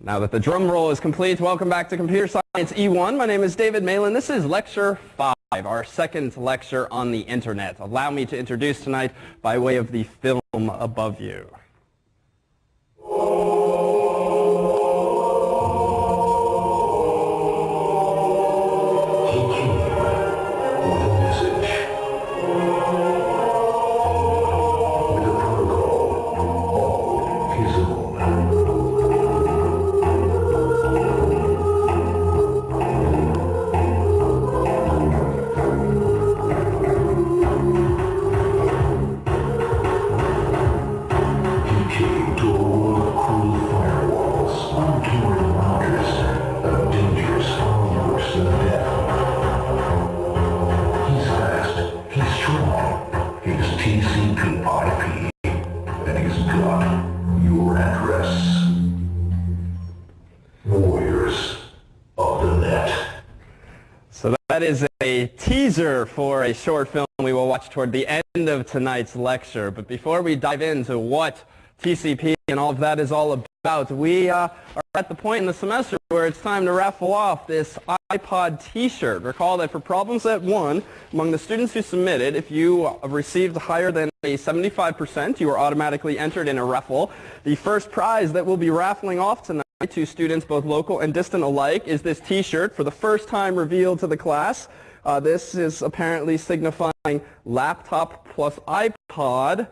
Now that the drum roll is complete, welcome back to Computer Science E1. My name is David Malin. This is Lecture 5, our second lecture on the Internet. Allow me to introduce tonight by way of the film above you. That is a teaser for a short film we will watch toward the end of tonight's lecture. But before we dive into what TCP and all of that is all about, we are at the point in the semester where it's time to raffle off this iPod t-shirt. Recall that for problem set 1, among the students who submitted, if you received higher than a 75%, you are automatically entered in a raffle. The first prize that we'll be raffling off tonight to students both local and distant alike is this t-shirt, for the first time revealed to the class. This is apparently signifying laptop plus iPod.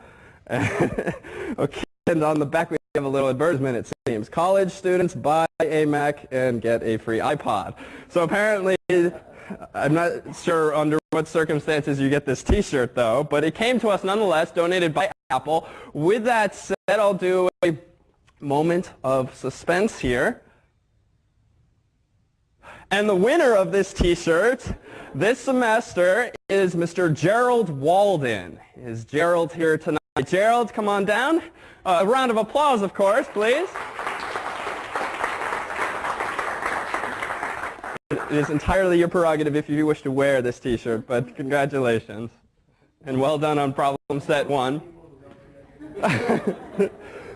Okay, and on the back we have a little advertisement, it seems. College students buy a Mac and get a free iPod. So apparently, I'm not sure under what circumstances you get this t-shirt though, but it came to us nonetheless, donated by Apple. With that said, I'll do a moment of suspense here. And the winner of this t-shirt this semester is Mr. Gerald Walden. Is Gerald here tonight? Gerald, come on down. A round of applause, of course, please. It is entirely your prerogative if you wish to wear this t-shirt, but congratulations. And well done on problem set 1.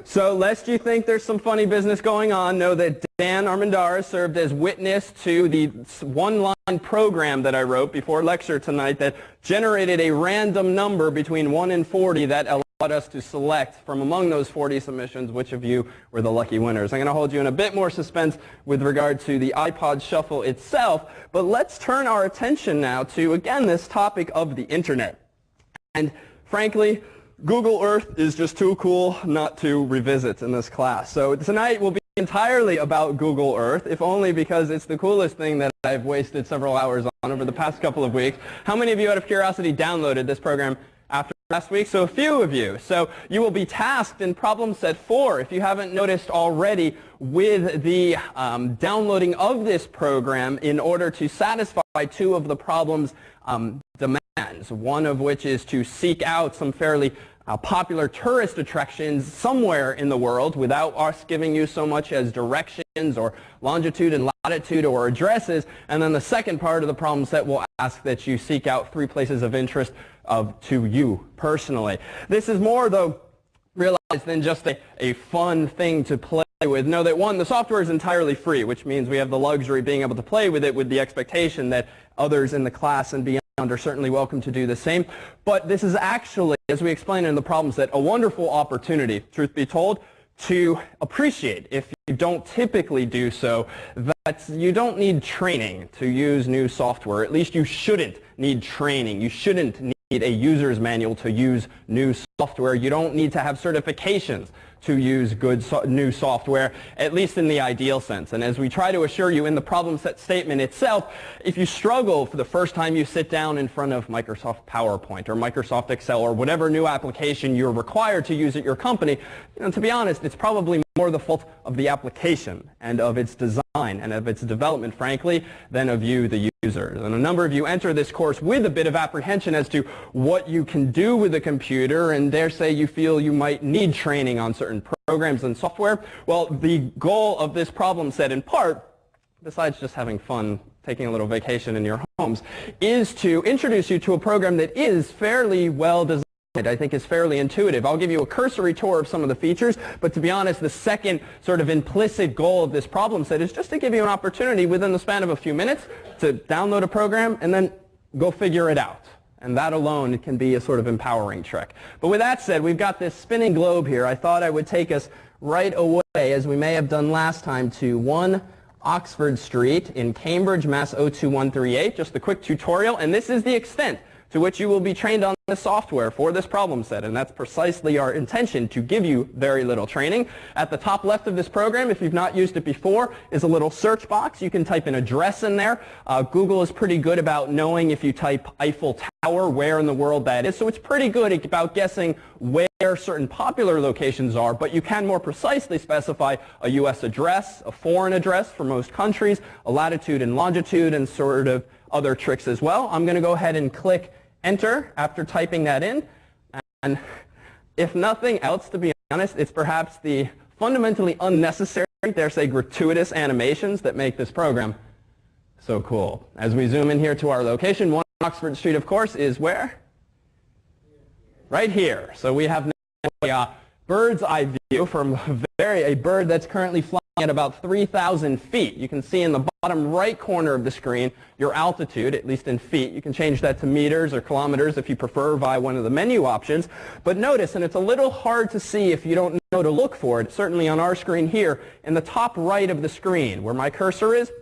So, lest you think there's some funny business going on, know that Dan Armendariz served as witness to the one-line program that I wrote before lecture tonight that generated a random number between 1 and 40 that allowed us to select from among those 40 submissions which of you were the lucky winners. I'm going to hold you in a bit more suspense with regard to the iPod Shuffle itself, but let's turn our attention now to, again, this topic of the Internet. And frankly, Google Earth is just too cool not to revisit in this class. So tonight will be entirely about Google Earth, if only because it's the coolest thing that I've wasted several hours on over the past couple of weeks. How many of you, out of curiosity, downloaded this program after last week? So a few of you. So you will be tasked in problem set 4, if you haven't noticed already, with the downloading of this program in order to satisfy 2 of the problem's demands, one of which is to seek out some fairly popular tourist attractions somewhere in the world without us giving you so much as directions or longitude and latitude or addresses. And then the second part of the problem set will ask that you seek out 3 places of interest to you personally. This is more, though, realized than just a fun thing to play with. Know that, 1, the software is entirely free, which means we have the luxury of being able to play with it with the expectation that others in the class and beyond are certainly welcome to do the same. But this is actually, as we explained in the problem set, a wonderful opportunity, truth be told, to appreciate, if you don't typically do so, that you don't need training to use new software. At least you shouldn't need training. You shouldn't need a user's manual to use new software. You don't need to have certifications to use good new software, at least in the ideal sense. And as we try to assure you in the problem set statement itself, if you struggle for the first time you sit down in front of Microsoft PowerPoint or Microsoft Excel or whatever new application you're required to use at your company, to be honest, it's probably more the fault of the application and of its design and of its development, frankly, than of you, the users. And a number of you enter this course with a bit of apprehension as to what you can do with a computer, and dare say you feel you might need training on certain programs and software. Well, the goal of this problem set, in part, besides just having fun, taking a little vacation in your homes, is to introduce you to a program that is fairly well designed I think is fairly intuitive. I'll give you a cursory tour of some of the features, but to be honest, the second sort of implicit goal of this problem set is just to give you an opportunity within the span of a few minutes to download a program and then go figure it out. And that alone can be a sort of empowering trick. But with that said, we've got this spinning globe here. I thought I would take us right away, as we may have done last time, to 1 Oxford Street in Cambridge, Mass. 02138. Just a quick tutorial, and this is the extent to which you will be trained on the software for this problem set, and that's precisely our intention, to give you very little training. At the top left of this program, if you've not used it before, is a little search box. You can type an address in there. Google is pretty good about knowing if you type Eiffel Tower, where in the world that is, so it's pretty good about guessing where certain popular locations are, but you can more precisely specify a US address, a foreign address for most countries, a latitude and longitude, and sort of other tricks as well. I'm going to go ahead and click Enter after typing that in, and if nothing else, to be honest, it's perhaps the fundamentally unnecessary, dare say gratuitous animations that make this program so cool. As we zoom in here to our location, 1 Oxford Street, of course, is where? Right here. So we have a bird's eye view from a bird that's currently flying at about 3,000 feet. You can see in the bottom right corner of the screen your altitude, at least in feet. You can change that to meters or kilometers if you prefer via one of the menu options. But notice, and it's a little hard to see if you don't know to look for it, certainly on our screen here, in the top right of the screen where my cursor is,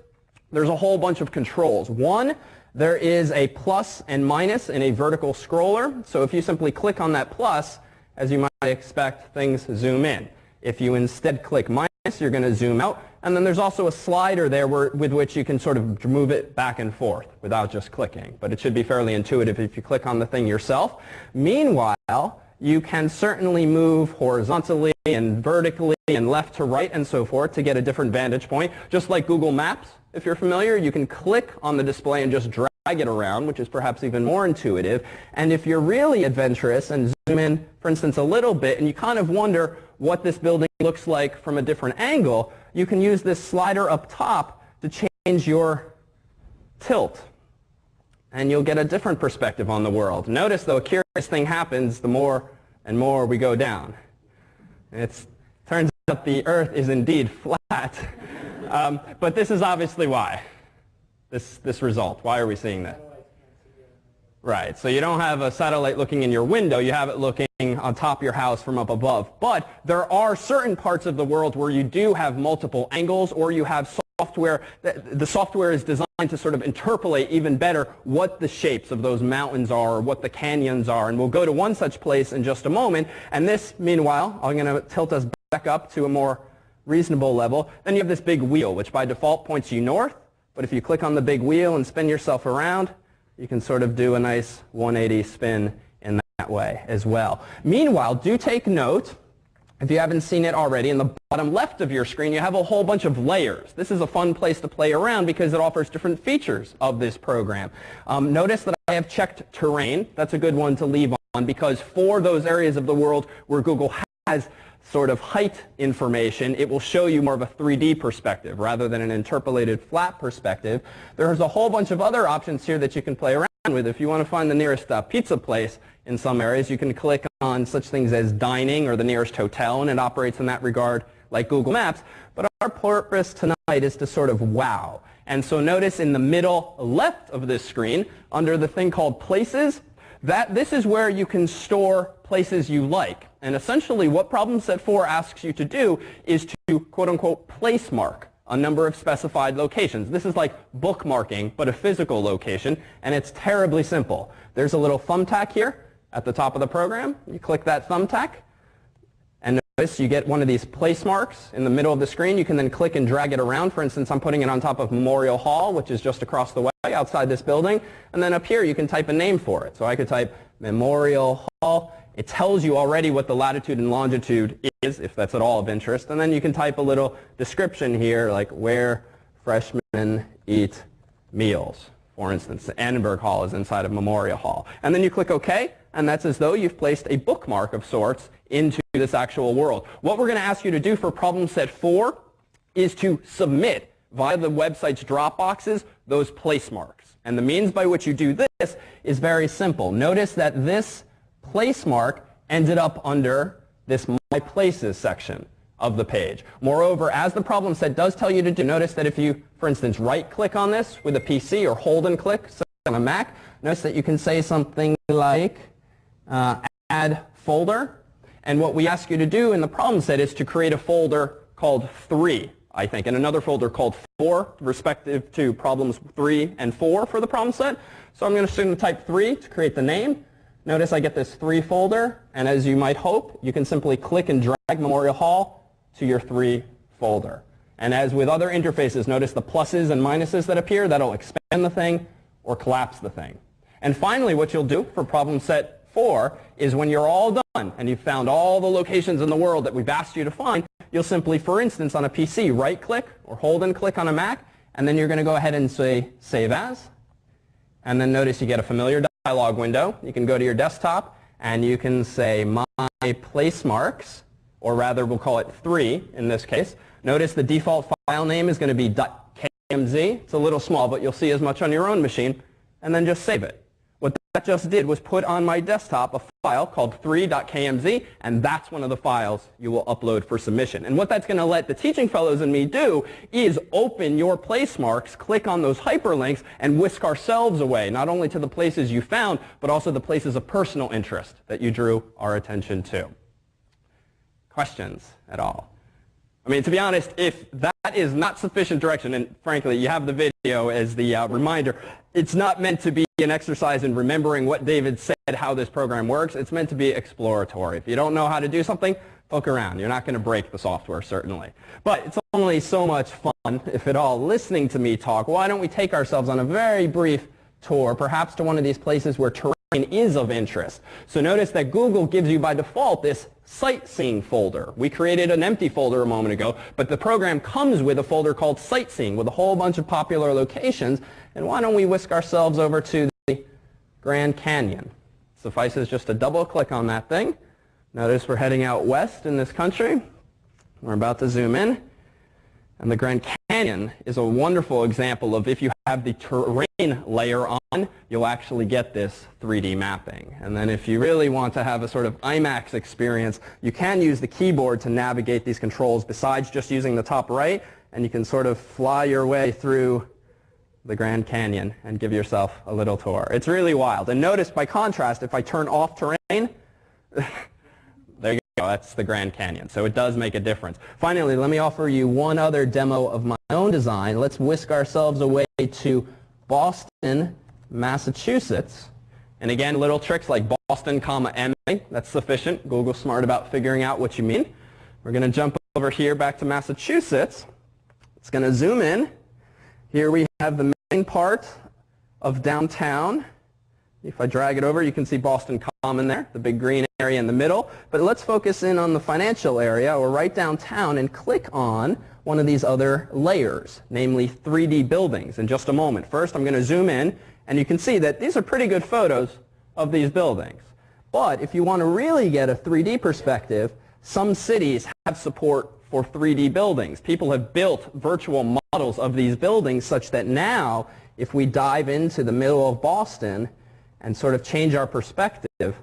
there's a whole bunch of controls. One, there is a plus and minus in a vertical scroller. So if you simply click on that plus, as you might expect, things zoom in. If you instead click minus, you're going to zoom out. And then there's also a slider there with which you can sort of move it back and forth without just clicking. But it should be fairly intuitive if you click on the thing yourself. Meanwhile, you can certainly move horizontally and vertically and left to right and so forth to get a different vantage point. Just like Google Maps, if you're familiar, you can click on the display and just drag it around, which is perhaps even more intuitive. And if you're really adventurous and zoom in, for instance, a little bit, and you kind of wonder what this building looks like from a different angle, you can use this slider up top to change your tilt. And you'll get a different perspective on the world. Notice, though, a curious thing happens the more and more we go down. It turns out the Earth is indeed flat. But this is obviously why. This result. Why are we seeing that? Right. So you don't have a satellite looking in your window. You have it looking on top of your house from up above. But there are certain parts of the world where you do have multiple angles, or you have software. The software is designed to sort of interpolate even better what the shapes of those mountains are, or what the canyons are. And we'll go to one such place in just a moment. And this, meanwhile, I'm going to tilt us back up to a more reasonable level. Then you have this big wheel, which by default points you north. But if you click on the big wheel and spin yourself around, you can sort of do a nice 180 spin in that way as well. Meanwhile, do take note, if you haven't seen it already, in the bottom left of your screen, you have a whole bunch of layers. This is a fun place to play around because it offers different features of this program. Notice that I have checked terrain. That's a good one to leave on, because for those areas of the world where Google has sort of height information, it will show you more of a 3D perspective rather than an interpolated flat perspective. There's a whole bunch of other options here that you can play around with. If you want to find the nearest pizza place in some areas, you can click on such things as dining or the nearest hotel, and it operates in that regard like Google Maps. But our purpose tonight is to sort of wow. And so notice in the middle left of this screen, under the thing called Places, this is where you can store places you like. And essentially what problem set 4 asks you to do is to, quote unquote, place mark a number of specified locations. This is like bookmarking, but a physical location, and it's terribly simple. There's a little thumbtack here at the top of the program. You click that thumbtack, and notice you get one of these place marks in the middle of the screen. You can then click and drag it around. For instance, I'm putting it on top of Memorial Hall, which is just across the way outside this building. And then up here, you can type a name for it. So I could type Memorial Hall. It tells you already what the latitude and longitude is, if that's at all of interest. And then you can type a little description here, like where freshmen eat meals. For instance, Annenberg Hall is inside of Memorial Hall. And then you click OK, and that's as though you've placed a bookmark of sorts into this actual world. What we're going to ask you to do for problem set 4 is to submit via the website's drop boxes those place marks. And the means by which you do this is very simple. Notice that this place mark ended up under this My Places section of the page. Moreover, as the problem set does tell you to do, notice that if you, for instance, right-click on this with a PC or hold and click on a Mac, notice that you can say something like add folder. And what we ask you to do in the problem set is to create a folder called 3, I think, and another folder called 4, respective to problems 3 and 4 for the problem set. So I'm going to type 3 to create the name. Notice I get this 3 folder, and as you might hope, you can simply click and drag Memorial Hall to your 3 folder. And as with other interfaces, notice the pluses and minuses that appear. That'll expand the thing or collapse the thing. And finally, what you'll do for problem set 4 is when you're all done and you've found all the locations in the world that we've asked you to find, you'll simply, for instance, on a PC, right-click or hold and click on a Mac, and then you're going to go ahead and say Save As. And then notice you get a familiar dialog window. You can go to your desktop and you can say My Place Marks, or rather we'll call it 3 in this case. Notice the default file name is going to be .kmz. It's a little small, but you'll see as much on your own machine. And then just save it. What that just did was put on my desktop a file called 3.kmz, and that's one of the files you will upload for submission. And what that's going to let the teaching fellows and me do is open your place marks, click on those hyperlinks, and whisk ourselves away, not only to the places you found, but also the places of personal interest that you drew our attention to. Questions at all? I mean, to be honest, if that is not sufficient direction, and frankly, you have the video as the reminder, it's not meant to be an exercise in remembering what David said, how this program works. It's meant to be exploratory. If you don't know how to do something, poke around. You're not going to break the software, certainly. But it's only so much fun, if at all, listening to me talk. Why don't we take ourselves on a very brief tour, perhaps to one of these places where terrain is of interest. So notice that Google gives you by default this sightseeing folder. We created an empty folder a moment ago, but the program comes with a folder called sightseeing with a whole bunch of popular locations. And why don't we whisk ourselves over to the Grand Canyon? Suffices just to double click on that thing. Notice we're heading out west in this country. We're about to zoom in. And the Grand Canyon is a wonderful example of if you have the terrain layer on, you'll actually get this 3D mapping. And then if you really want to have a sort of IMAX experience, you can use the keyboard to navigate these controls besides just using the top right, and you can sort of fly your way through the Grand Canyon and give yourself a little tour. It's really wild. And notice, by contrast, if I turn off terrain, there you go, that's the Grand Canyon. So it does make a difference. Finally, let me offer you one other demo of my own design. Let's whisk ourselves away to Boston, Massachusetts. And again, little tricks like Boston, MA, that's sufficient. Google's smart about figuring out what you mean. We're going to jump over here back to Massachusetts. It's going to zoom in. Here we have the main part of downtown. If I drag it over, you can see Boston Common there, the big green area in the middle. But let's focus in on the financial area, or right downtown, and click on one of these other layers, namely 3D buildings, in just a moment. First, I'm going to zoom in, and you can see that these are pretty good photos of these buildings. But if you want to really get a 3D perspective, some cities have support for 3D buildings. People have built virtual models of these buildings such that now, if we dive into the middle of Boston and sort of change our perspective,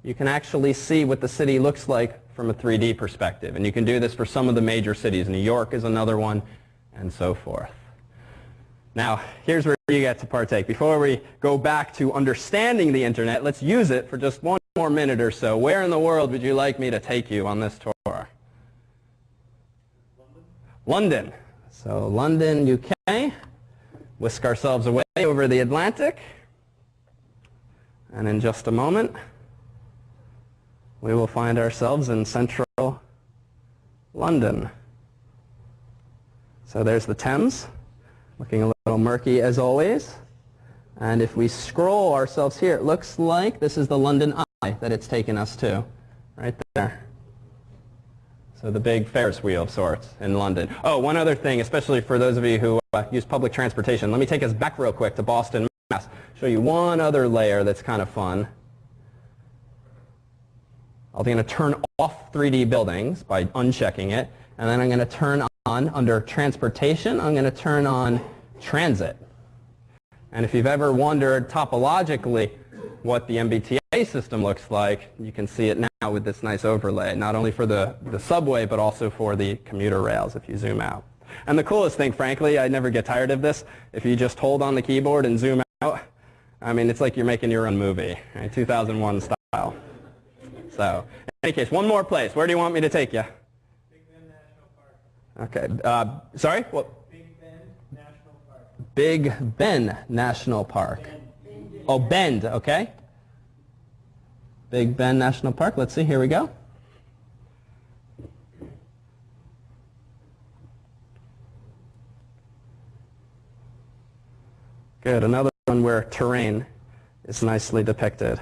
you can actually see what the city looks like from a 3D perspective. And you can do this for some of the major cities. New York is another one, and so forth. Now, here's where you get to partake. Before we go back to understanding the internet, let's use it for just one more minute or so. Where in the world would you like me to take you on this tour? London. So London, UK. Whisk ourselves away over the Atlantic. And in just a moment, we will find ourselves in central London. So there's the Thames, looking a little murky as always. And if we scroll ourselves here, it looks like this is the London Eye that it's taken us to, right there. So the big Ferris wheel of sorts in London. Oh, one other thing, especially for those of you who use public transportation. Let me take us back real quick to Boston, Mass. Show you one other layer that's kind of fun. I'm going to turn off 3D buildings by unchecking it. And then I'm going to turn on, under transportation, I'm going to turn on transit. And if you've ever wondered topologically what the MBTA system looks like, you can see it now with this nice overlay, not only for the subway, but also for the commuter rails if you zoom out. And the coolest thing, frankly, I never get tired of this, if you just hold on the keyboard and zoom out, I mean, it's like you're making your own movie, right? 2001 style. So, in any case, one more place. Where do you want me to take you? Big Bend National Park. Okay. Sorry? What? Big Bend National Park. Big Bend National Park. Bend. Oh, Bend, okay. Big Bend National Park. Let's see. Here we go. Good. Another one where terrain is nicely depicted.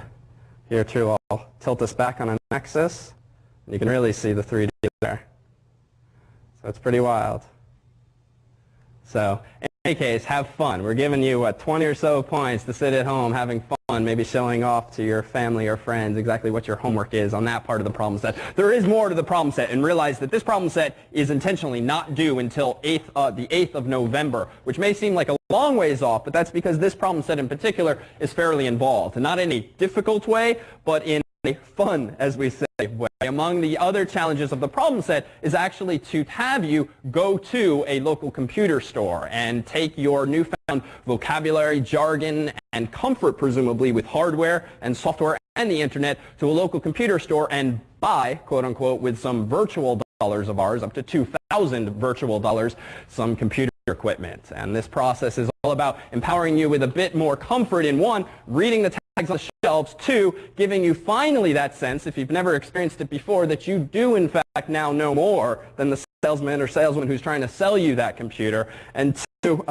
Here, too, I'll tilt this back on an axis. You can really see the 3D there. So it's pretty wild. So in any case, have fun. We're giving you, what, 20 or so points to sit at home having fun, maybe showing off to your family or friends exactly what your homework is on that part of the problem set. There is more to the problem set, and realize that this problem set is intentionally not due until the 8th of November, which may seem like a long ways off, but that's because this problem set in particular is fairly involved. And not in a difficult way, but in a fun, as we say, way. Among the other challenges of the problem set is actually to have you go to a local computer store and take your newfound vocabulary, jargon, and comfort, presumably, with hardware and software and the internet to a local computer store and buy, quote unquote, with some virtual dollars of ours, up to 2,000 virtual dollars, some computer equipment. And this process is all about empowering you with a bit more comfort in, one, reading the tags on the shelves, two, giving you finally that sense, if you've never experienced it before, that you do in fact now know more than the salesman or saleswoman who's trying to sell you that computer, and two,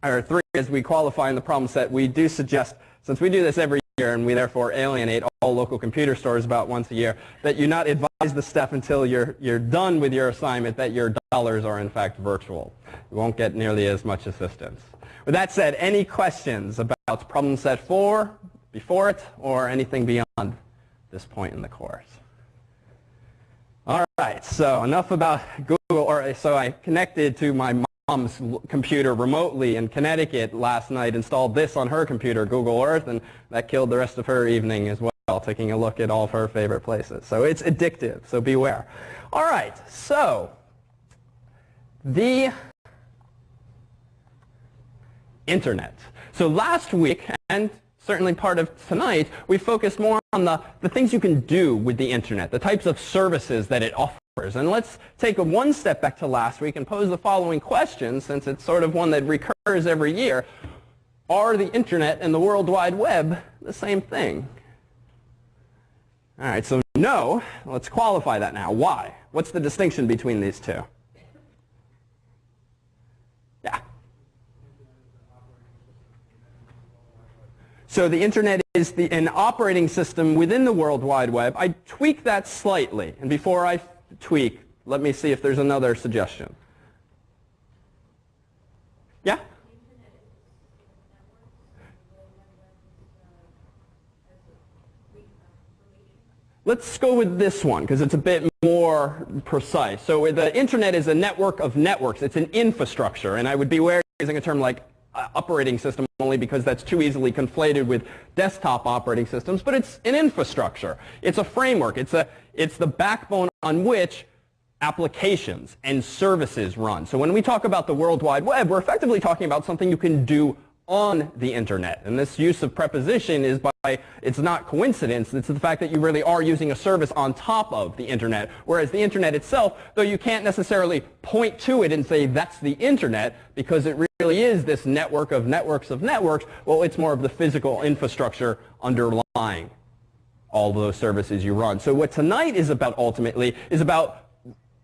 or three, as we qualify in the problem set, we do suggest, since we do this every year and we therefore alienate all local computer stores about once a year, that you not advise the staff until you're done with your assignment that your dollars are in fact virtual. You won't get nearly as much assistance. With that said, any questions about problem set 4, before it, or anything beyond this point in the course? All right, so enough about Google. So I connected to my mom's computer remotely in Connecticut last night, installed this on her computer, Google Earth, and that killed the rest of her evening as well, taking a look at all of her favorite places. So it's addictive, so beware. All right, so the internet. So last week, and certainly part of tonight, we focused more on the things you can do with the internet, the types of services that it offers. And let's take one step back to last week and pose the following question, since it's sort of one that recurs every year. Are the internet and the World Wide Web the same thing? All right, so no. Let's qualify that now. Why? What's the distinction between these two? Yeah. So the internet is an operating system within the World Wide Web. I tweak that slightly. And before I tweak, let me see if there's another suggestion. Yeah? Let's go with this one, because it's a bit more precise. So the internet is a network of networks. It's an infrastructure. And I would beware using a term like operating system only because that's too easily conflated with desktop operating systems, but it's an infrastructure. It's a framework. It's the backbone on which applications and services run. So when we talk about the World Wide Web, we're effectively talking about something you can do on the internet. And this use of preposition is it's not coincidence. It's the fact that you really are using a service on top of the internet. Whereas the internet itself, though you can't necessarily point to it and say that's the internet, because it really is this network of networks of networks, well, it's more of the physical infrastructure underlying all of those services you run. So what tonight is about ultimately is about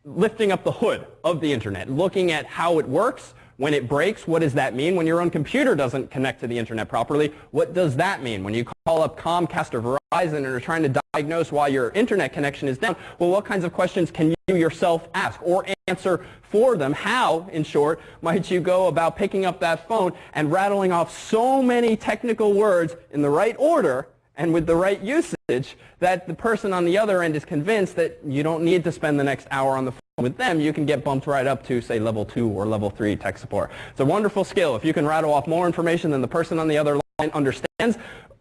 lifting up the hood of the internet, looking at how it works. When it breaks, what does that mean? When your own computer doesn't connect to the internet properly, what does that mean? When you call up Comcast or Verizon and are trying to diagnose why your internet connection is down, well, what kinds of questions can you yourself ask or answer for them? How, in short, might you go about picking up that phone and rattling off so many technical words in the right order and with the right usage that the person on the other end is convinced that you don't need to spend the next hour on the phone with them. You can get bumped right up to, say, level 2 or level 3 tech support. It's a wonderful skill. If you can rattle off more information than the person on the other line understands,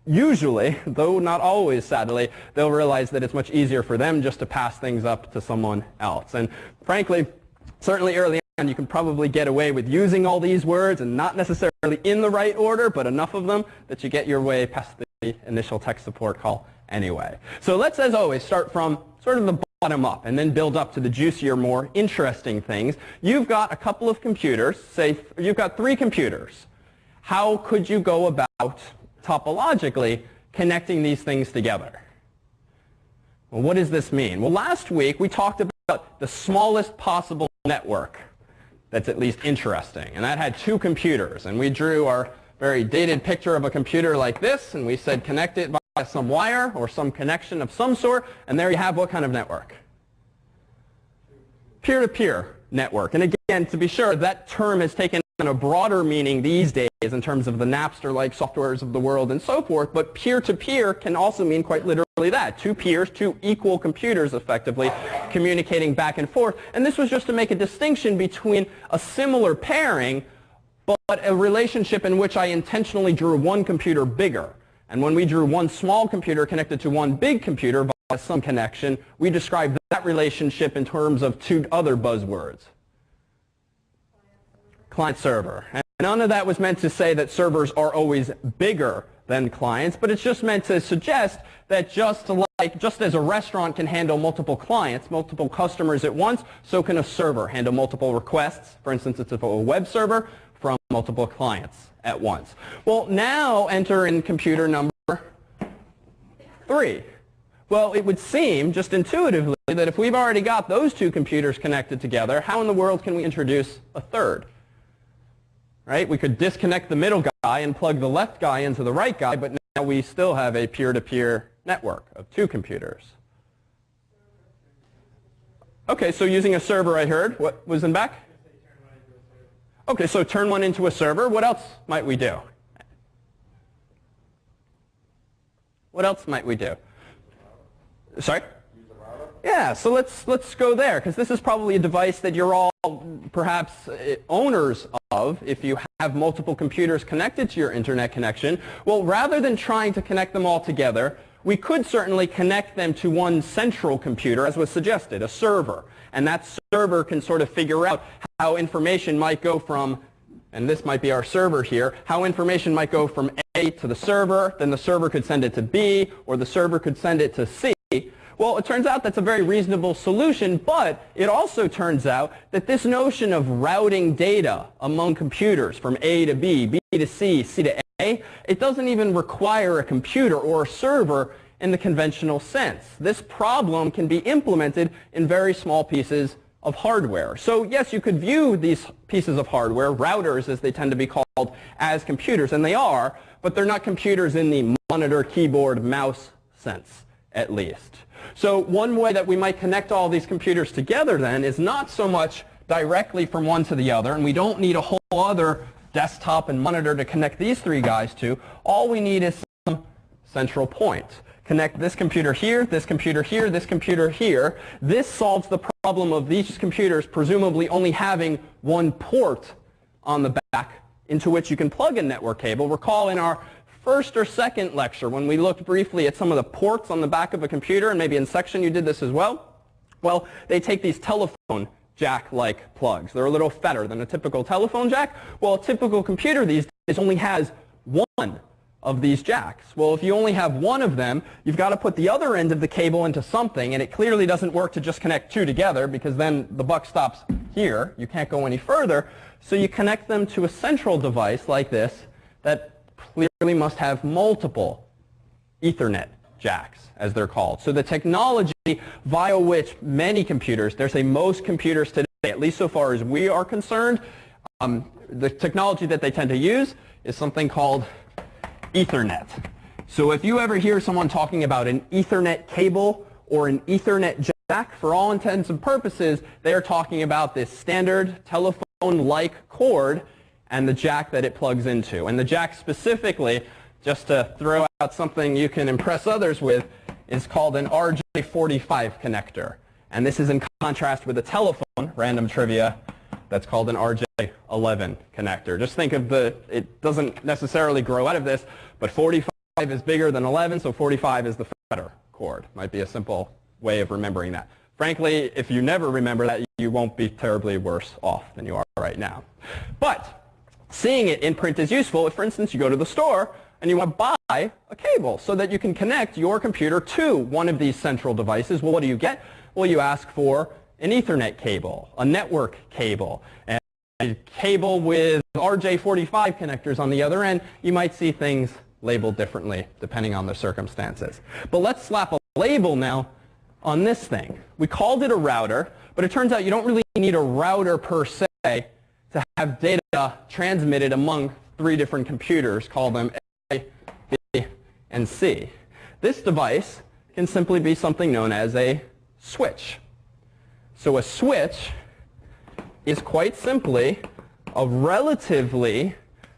usually, though not always sadly, they'll realize that it's much easier for them just to pass things up to someone else. And frankly, certainly early on you can probably get away with using all these words and not necessarily in the right order, but enough of them that you get your way past the initial tech support call anyway. So let's, as always, start from sort of the bottom up and then build up to the juicier, more interesting things. You've got a couple of computers, say you've got 3 computers. How could you go about topologically connecting these things together? Well, what does this mean? Well, last week we talked about the smallest possible network that's at least interesting, and that had 2 computers, and we drew our very dated picture of a computer like this, and we said connect it by some wire or some connection of some sort, and there you have what kind of network? Peer-to-peer network. And again, to be sure, that term has taken on a broader meaning these days in terms of the Napster-like softwares of the world and so forth, but peer-to-peer can also mean quite literally that. 2 peers, 2 equal computers effectively communicating back and forth. And this was just to make a distinction between a similar pairing but a relationship in which I intentionally drew one computer bigger. And when we drew one small computer connected to one big computer via some connection, we described that relationship in terms of 2 other buzzwords. Client-server. And none of that was meant to say that servers are always bigger than clients, but it's just meant to suggest that just as a restaurant can handle multiple clients, multiple customers at once, so can a server handle multiple requests. For instance, it's a web server from multiple clients at once. Well, now enter in computer number 3. Well, it would seem, just intuitively, that if we've already got those 2 computers connected together, how in the world can we introduce a third? Right? We could disconnect the middle guy and plug the left guy into the right guy, but now we still have a peer-to-peer network of 2 computers. Okay, so using a server, I heard. What was in back? Okay, so turn one into a server. What else might we do? What else might we do? Sorry? Yeah, so let's go there, because this is probably a device that you're all perhaps owners of if you have multiple computers connected to your internet connection. Well, rather than trying to connect them all together, we could certainly connect them to one central computer, as was suggested, a server. And that server can sort of figure out how information might go from, and this might be our server here, how information might go from A to the server, then the server could send it to B, or the server could send it to C. Well, it turns out that's a very reasonable solution, but it also turns out that this notion of routing data among computers from A to B, B to C, C to A, it doesn't even require a computer or a server in the conventional sense. This problem can be implemented in very small pieces of hardware. So yes, you could view these pieces of hardware, routers as they tend to be called, as computers, and they are, but they're not computers in the monitor, keyboard, mouse sense, at least. So one way that we might connect all these computers together then is not so much directly from one to the other, and we don't need a whole other desktop and monitor to connect these 3 guys to. All we need is some central point. Connect this computer here, this computer here, this computer here. This solves the problem of these computers presumably only having one port on the back into which you can plug a network cable. Recall in our first or second lecture when we looked briefly at some of the ports on the back of a computer, and maybe in section you did this as well. Well, they take these telephone jack-like plugs. They're a little fatter than a typical telephone jack. Well, a typical computer these days only has one of these jacks. Well, if you only have one of them, you've got to put the other end of the cable into something, and it clearly doesn't work to just connect 2 together, because then the buck stops here. You can't go any further. So you connect them to a central device like this that clearly must have multiple Ethernet jacks, as they're called. So the technology via which many computers, dare say most computers today, at least so far as we are concerned, the technology that they tend to use is something called Ethernet. So if you ever hear someone talking about an Ethernet cable or an Ethernet jack, for all intents and purposes, they are talking about this standard telephone-like cord and the jack that it plugs into. And the jack specifically, just to throw out something you can impress others with, is called an RJ45 connector. And this is in contrast with a telephone, random trivia, that's called an RJ11 connector. Just think of it doesn't necessarily grow out of this, but 45 is bigger than 11, so 45 is the fatter chord. Might be a simple way of remembering that. Frankly, if you never remember that, you won't be terribly worse off than you are right now. But seeing it in print is useful if, for instance, you go to the store and you want to buy a cable so that you can connect your computer to one of these central devices. Well, what do you get? Well, you ask for an Ethernet cable, a network cable, and a cable with RJ45 connectors on the other end. You might see things labeled differently depending on the circumstances. But let's slap a label now on this thing. We called it a router, but it turns out you don't really need a router per se to have data transmitted among 3 different computers. Call them A, B, and C. This device can simply be something known as a switch. So a switch is quite simply a relatively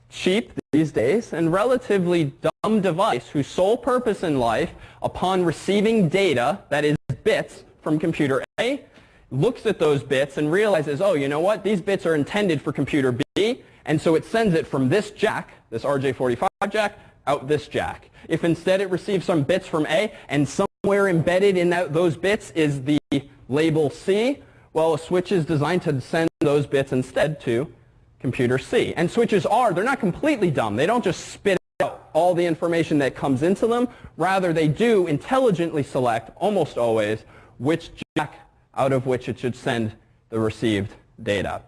cheap these days and relatively dumb device whose sole purpose in life, upon receiving data, that is bits, from computer A, looks at those bits and realizes, oh, you know what, these bits are intended for computer B, and so it sends it from this jack, this RJ45 jack, out this jack. If instead it receives some bits from A, and somewhere embedded in those bits is the label C, well, a switch is designed to send those bits instead to computer C. And switches they're not completely dumb. They don't just spit out all the information that comes into them. Rather, they do intelligently select, almost always, which jack out of which it should send the received data.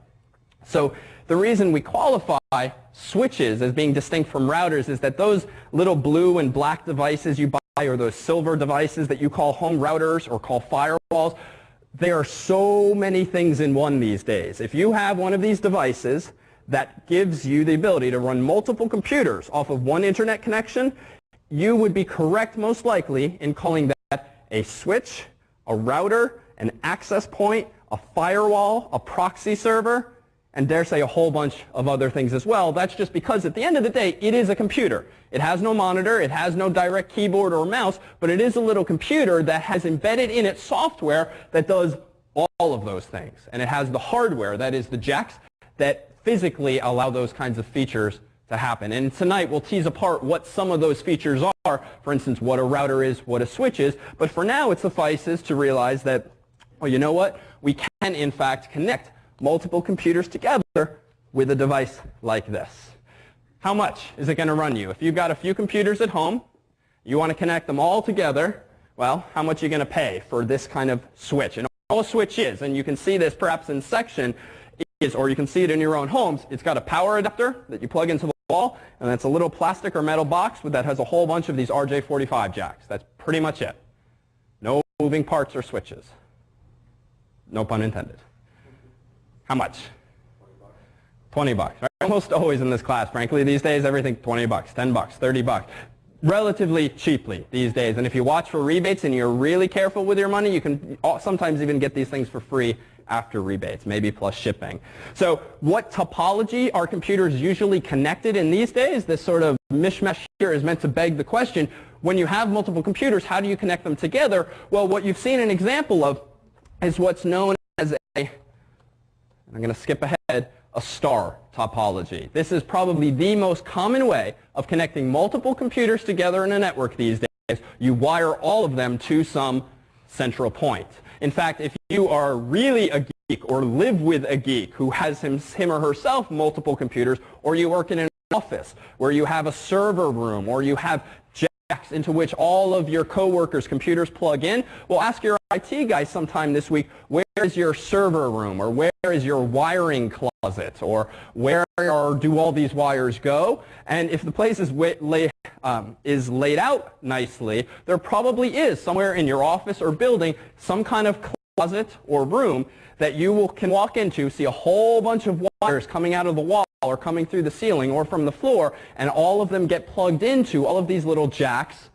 So the reason we qualify switches as being distinct from routers is that those little blue and black devices you buy, or those silver devices that you call home routers or call firewalls, there are so many things in one these days. If you have one of these devices that gives you the ability to run multiple computers off of one internet connection, you would be correct most likely in calling that a switch, a router, an access point, a firewall, a proxy server, and dare say a whole bunch of other things as well. That's just because at the end of the day, it is a computer. It has no monitor, it has no direct keyboard or mouse, but it is a little computer that has embedded in it software that does all of those things. And it has the hardware, that is the jacks, that physically allow those kinds of features to happen. And tonight we'll tease apart what some of those features are, for instance, what a router is, what a switch is. But for now, it suffices to realize that, well, you know what? We can, in fact, connect multiple computers together with a device like this. How much is it going to run you? If you've got a few computers at home, you want to connect them all together, well, how much are you going to pay for this kind of switch? And all a switch is, and you can see this perhaps in section, is, or you can see it in your own homes, it's got a power adapter that you plug into the wall, and it's a little plastic or metal box that has a whole bunch of these RJ45 jacks. That's pretty much it. No moving parts or switches. No pun intended. How much? 20 bucks. Right? Almost always in this class, frankly, these days, everything 20 bucks, 10 bucks, 30 bucks. Relatively cheaply these days. And if you watch for rebates and you're really careful with your money, you can sometimes even get these things for free after rebates, maybe plus shipping. So what topology are computers usually connected in these days? This sort of mishmash here is meant to beg the question, when you have multiple computers, how do you connect them together? Well, what you've seen an example of is what's known as I'm going to skip ahead, a star topology. This is probably the most common way of connecting multiple computers together in a network these days. You wire all of them to some central point. In fact, if you are really a geek or live with a geek who has him or herself multiple computers, or you work in an office where you have a server room or you have jacks into which all of your coworkers' computers plug in, well, ask your IT guy sometime this week, where is your server room, or where is your wiring closet, or where do all these wires go? And if the place is laid out nicely, there probably is somewhere in your office or building some kind of closet or room that you can walk into, see a whole bunch of wires coming out of the wall or coming through the ceiling or from the floor, and all of them get plugged into all of these little jacks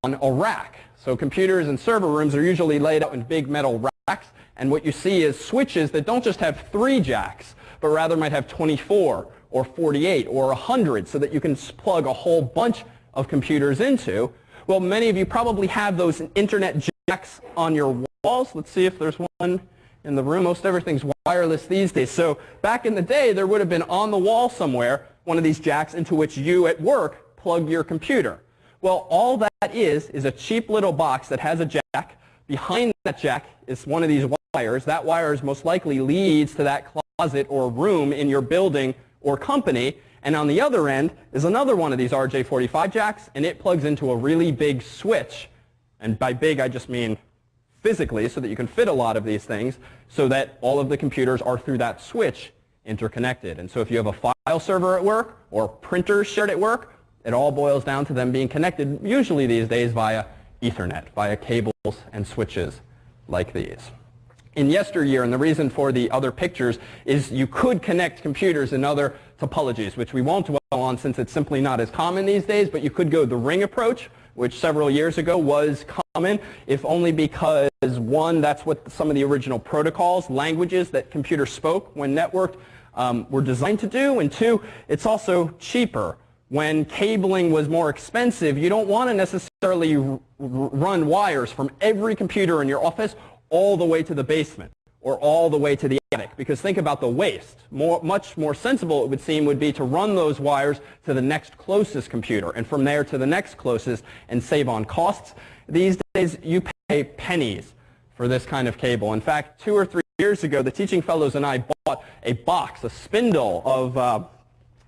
on a rack. So computers and server rooms are usually laid out in big metal racks, and what you see is switches that don't just have 3 jacks, but rather might have 24 or 48 or 100, so that you can plug a whole bunch of computers into. Well, many of you probably have those internet jacks on your walls. Let's see if there's one in the room. Most everything's wireless these days. So back in the day, there would have been on the wall somewhere one of these jacks into which you at work plug your computer. Well, all that is a cheap little box that has a jack. Behind that jack is one of these wires. That wire most likely leads to that closet or room in your building or company. And on the other end is another one of these RJ45 jacks, and it plugs into a really big switch. And by big, I just mean physically, so that you can fit a lot of these things, so that all of the computers are through that switch interconnected. And so if you have a file server at work or printers shared at work, it all boils down to them being connected, usually these days via Ethernet, via cables and switches like these. In yesteryear, and the reason for the other pictures is you could connect computers in other topologies, which we won't dwell on since it's simply not as common these days, but you could go the ring approach, which several years ago was common, if only because, one, that's what some of the original protocols, languages that computers spoke when networked were designed to do, and two, it's also cheaper. When cabling was more expensive, you don't want to necessarily run wires from every computer in your office all the way to the basement or all the way to the attic, because think about the waste. Much more sensible, it would seem, would be to run those wires to the next closest computer and from there to the next closest and save on costs. These days, you pay pennies for this kind of cable. In fact, 2 or 3 years ago, the teaching fellows and I bought a box, a spindle of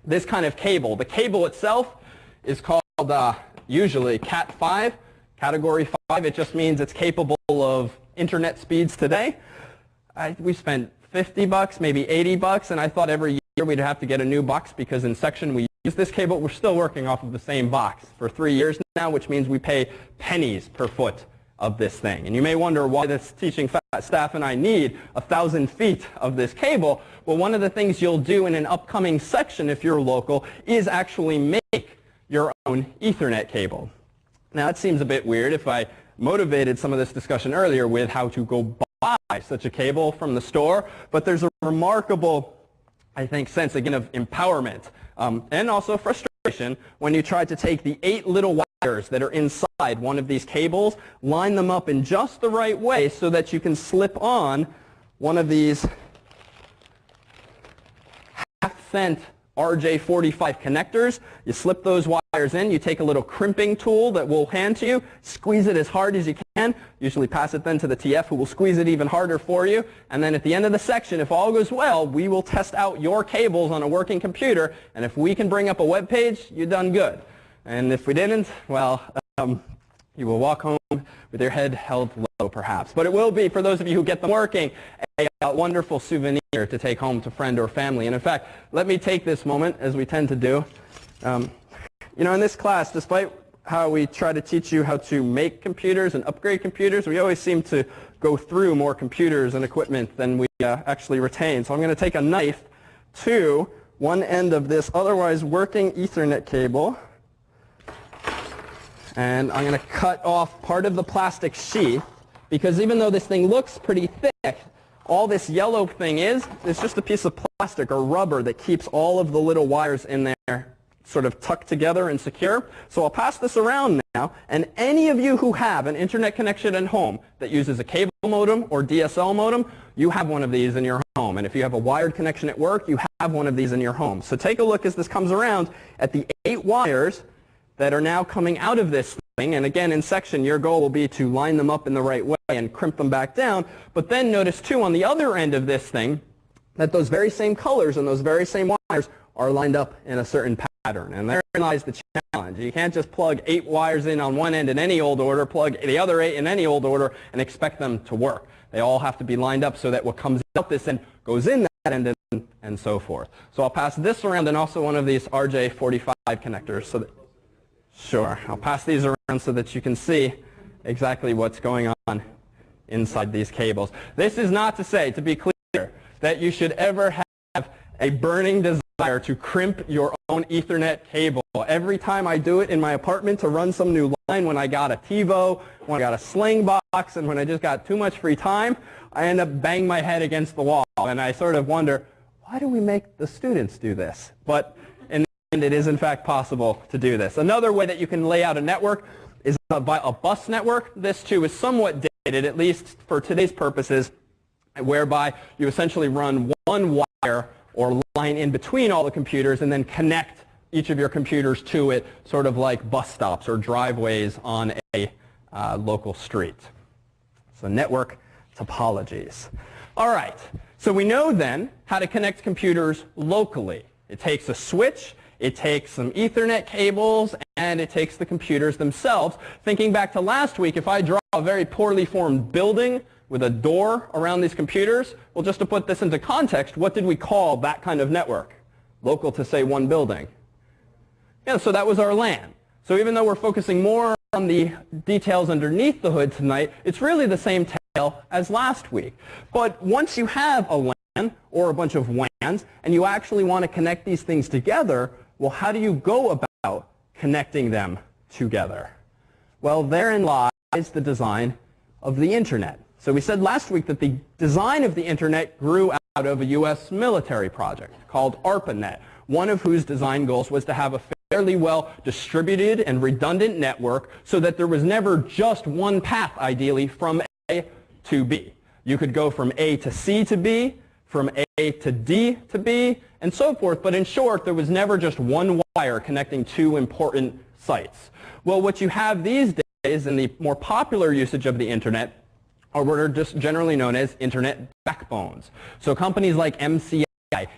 this kind of cable. The cable itself is called usually Cat 5, Category 5. It just means it's capable of internet speeds today. We spent $50, maybe $80, and I thought every year we'd have to get a new box because in section we use this cable. We're still working off of the same box for 3 years now, which means we pay pennies per foot of this thing. And you may wonder why this teaching staff and I need 1,000 feet of this cable. Well, one of the things you'll do in an upcoming section if you're local is actually make your own Ethernet cable. Now, it seems a bit weird if I motivated some of this discussion earlier with how to go buy such a cable from the store, but there's a remarkable, I think, sense, again, of empowerment and also frustration when you try to take the 8 little wires that are inside one of these cables, line them up in just the right way so that you can slip on one of these half-cent RJ45 connectors. You slip those wires in. You take a little crimping tool that we'll hand to you, squeeze it as hard as you can, usually pass it then to the TF who will squeeze it even harder for you. And then at the end of the section, if all goes well, we will test out your cables on a working computer. And if we can bring up a web page, you've done good. And if we didn't, well, you will walk home with your head held low, perhaps. But it will be, for those of you who get them working, a wonderful souvenir to take home to friend or family. And in fact, let me take this moment, as we tend to do. You know, in this class, despite how we try to teach you how to make computers and upgrade computers, we always seem to go through more computers and equipment than we actually retain. So I'm going to take a knife to one end of this otherwise working Ethernet cable, and I'm going to cut off part of the plastic sheath, because even though this thing looks pretty thick, all this yellow thing is just a piece of plastic or rubber that keeps all of the little wires in there sort of tucked together and secure. So I'll pass this around now, and any of you who have an internet connection at home that uses a cable modem or DSL modem, you have one of these in your home. And if you have a wired connection at work, you have one of these in your home. So take a look as this comes around at the 8 wires that are now coming out of this thing. And again, in section, your goal will be to line them up in the right way and crimp them back down. But then notice, too, on the other end of this thing, that those very same colors and those very same wires are lined up in a certain pattern. And therein lies the challenge. You can't just plug 8 wires in on one end in any old order, plug the other 8 in any old order, and expect them to work. They all have to be lined up so that what comes out this end goes in that end and so forth. So I'll pass this around, and also one of these RJ45 connectors. So that, sure, I'll pass these around so that you can see exactly what's going on inside these cables. This is not to say, to be clear, that you should ever have a burning desire to crimp your own Ethernet cable. Every time I do it in my apartment to run some new line, when I got a TiVo, when I got a sling box, and when I just got too much free time, I end up banging my head against the wall. And I sort of wonder, why do we make the students do this? But in the end, it is in fact possible to do this. Another way that you can lay out a network is a bus network. This too is somewhat dated, at least for today's purposes, whereby you essentially run one wire or line in between all the computers and then connect each of your computers to it, sort of like bus stops or driveways on a local street. So network topologies. All right, so we know then how to connect computers locally. It takes a switch, it takes some Ethernet cables, and it takes the computers themselves. Thinking back to last week, if I draw a very poorly formed building with a door around these computers, well, just to put this into context, what did we call that kind of network? Local to, say, one building. Yeah, so that was our LAN. So even though we're focusing more on the details underneath the hood tonight, it's really the same tale as last week. But once you have a LAN or a bunch of WANs and you actually want to connect these things together, well, how do you go about connecting them together? Well, therein lies the design of the Internet. So we said last week that the design of the Internet grew out of a US military project called ARPANET, one of whose design goals was to have a fairly well distributed and redundant network so that there was never just one path, ideally, from A to B. You could go from A to C to B, from A to D to B, and so forth. But in short, there was never just one wire connecting two important sites. Well, what you have these days in the more popular usage of the Internet are what are just generally known as Internet backbones. So companies like MCI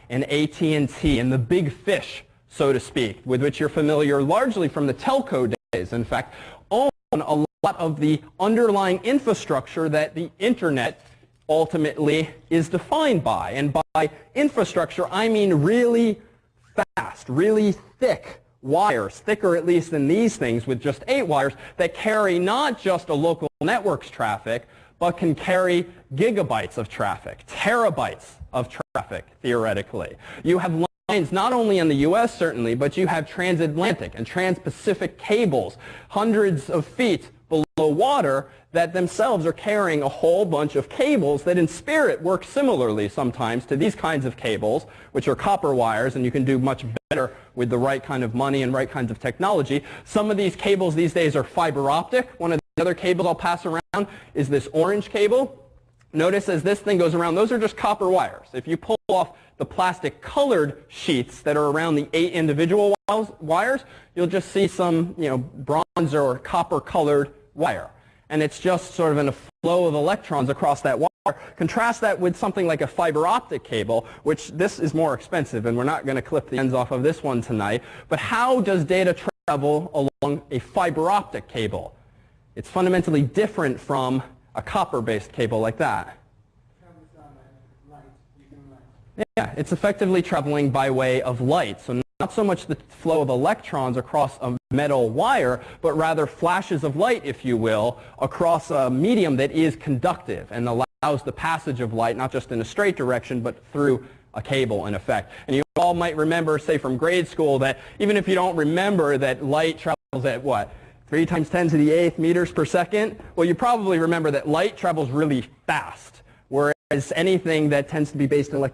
and AT&T and the big fish, so to speak, with which you're familiar largely from the telco days, in fact, own a lot of the underlying infrastructure that the Internet ultimately is defined by. And by infrastructure, I mean really fast, really thick wires, thicker at least than these things with just 8 wires, that carry not just a local network's traffic, but can carry gigabytes of traffic, terabytes of traffic, theoretically. You have lines not only in the US, certainly, but you have transatlantic and trans-Pacific cables, hundreds of feet below water, that themselves are carrying a whole bunch of cables that in spirit work similarly sometimes to these kinds of cables, which are copper wires, and you can do much better with the right kind of money and right kinds of technology. Some of these cables these days are fiber optic. One of the other cables I'll pass around is this orange cable. Notice as this thing goes around, those are just copper wires. If you pull off the plastic colored sheets that are around the 8 individual wires, you'll just see some, bronze or copper colored wire. And it's just sort of in a flow of electrons across that wire. Contrast that with something like a fiber optic cable, which this is more expensive, and we're not going to clip the ends off of this one tonight. But how does data travel along a fiber optic cable? It's fundamentally different from a copper-based cable like that. Yeah, it's effectively traveling by way of light. So not so much the flow of electrons across a metal wire, but rather flashes of light, if you will, across a medium that is conductive and allows the passage of light, not just in a straight direction, but through a cable, in effect. And you all might remember, say, from grade school, that even if you don't remember that light travels at what? 3 × 10⁸ meters per second? Well, you probably remember that light travels really fast, whereas anything that tends to be based in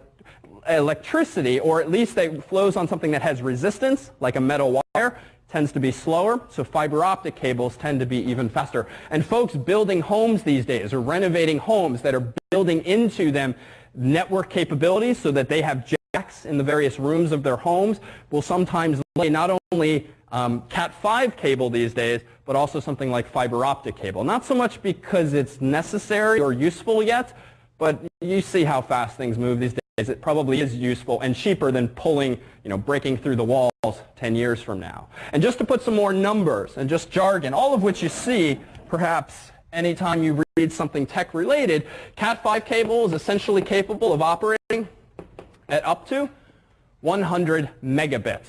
electricity, or at least that flows on something that has resistance, like a metal wire, tends to be slower. So fiber optic cables tend to be even faster. And folks building homes these days, or renovating homes that are building into them network capabilities so that they have jacks in the various rooms of their homes, will sometimes lay not only Cat5 cable these days, but also something like fiber optic cable. Not so much because it's necessary or useful yet, but you see how fast things move these days. It probably is useful and cheaper than pulling, breaking through the walls 10 years from now. And just to put some more numbers and just jargon, all of which you see perhaps anytime you read something tech-related, Cat5 cable is essentially capable of operating at up to 100 megabits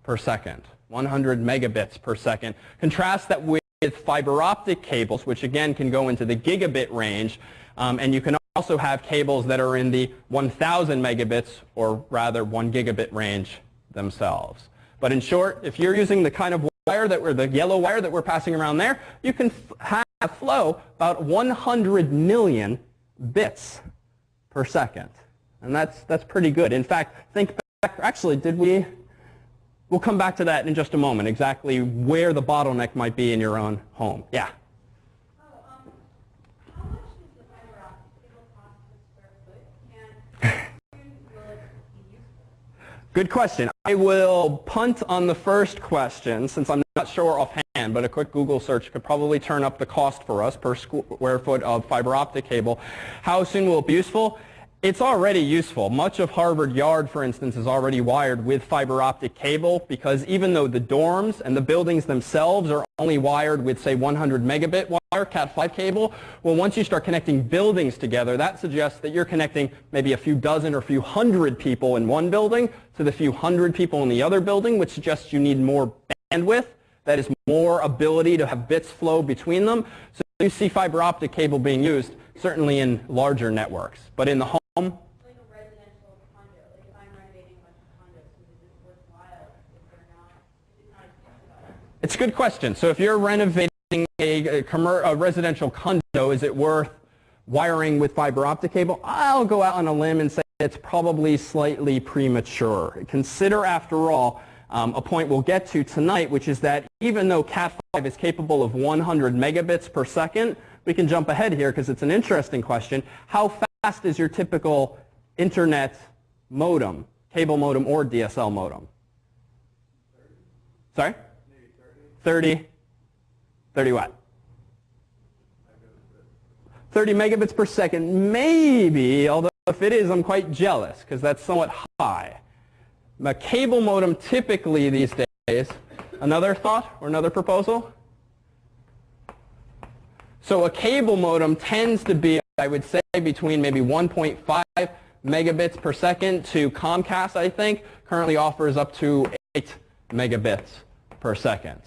per second. 100 megabits per second. Contrast that with fiber optic cables, which again can go into the gigabit range, and you can also have cables that are in the 1,000 megabits, or rather 1 gigabit range themselves. But in short, if you're using the kind of wire the yellow wire that we're passing around there, you can have flow about 100 million bits per second. And that's pretty good. In fact, think back, actually, we'll come back to that in just a moment, exactly where the bottleneck might be in your own home. Yeah? How much does the fiber optic cable cost per square foot, and how soon will it be useful? Good question. I will punt on the first question since I'm not sure offhand, but a quick Google search could probably turn up the cost for us per square foot of fiber optic cable. How soon will it be useful? It's already useful. Much of Harvard Yard, for instance, is already wired with fiber optic cable because even though the dorms and the buildings themselves are only wired with, say, 100 megabit wire, Cat5 cable, well, once you start connecting buildings together, that suggests that you're connecting maybe a few dozen or a few hundred people in one building to the few hundred people in the other building, which suggests you need more bandwidth. That is more ability to have bits flow between them. So you see fiber optic cable being used certainly in larger networks, but in the home, Like a residential condo, like if I'm renovating a bunch of condos, is it worthwhile if they're not, if it's not expensive? it's a good question. So if you're renovating a residential condo, is it worth wiring with fiber optic cable? I'll go out on a limb and say it's probably slightly premature. Consider, after all, a point we'll get to tonight, which is that even though Cat5 is capable of 100 megabits per second, we can jump ahead here because it's an interesting question. How fast is your typical internet modem, cable modem or DSL modem? 30. Sorry? Maybe 30. 30. 30 what? 30 megabits per second, maybe, although if it is, I'm quite jealous because that's somewhat high. A cable modem typically these days, another thought or another proposal? So a cable modem tends to be, I would say, between maybe 1.5 megabits per second to Comcast, I think, currently offers up to 8 megabits per second.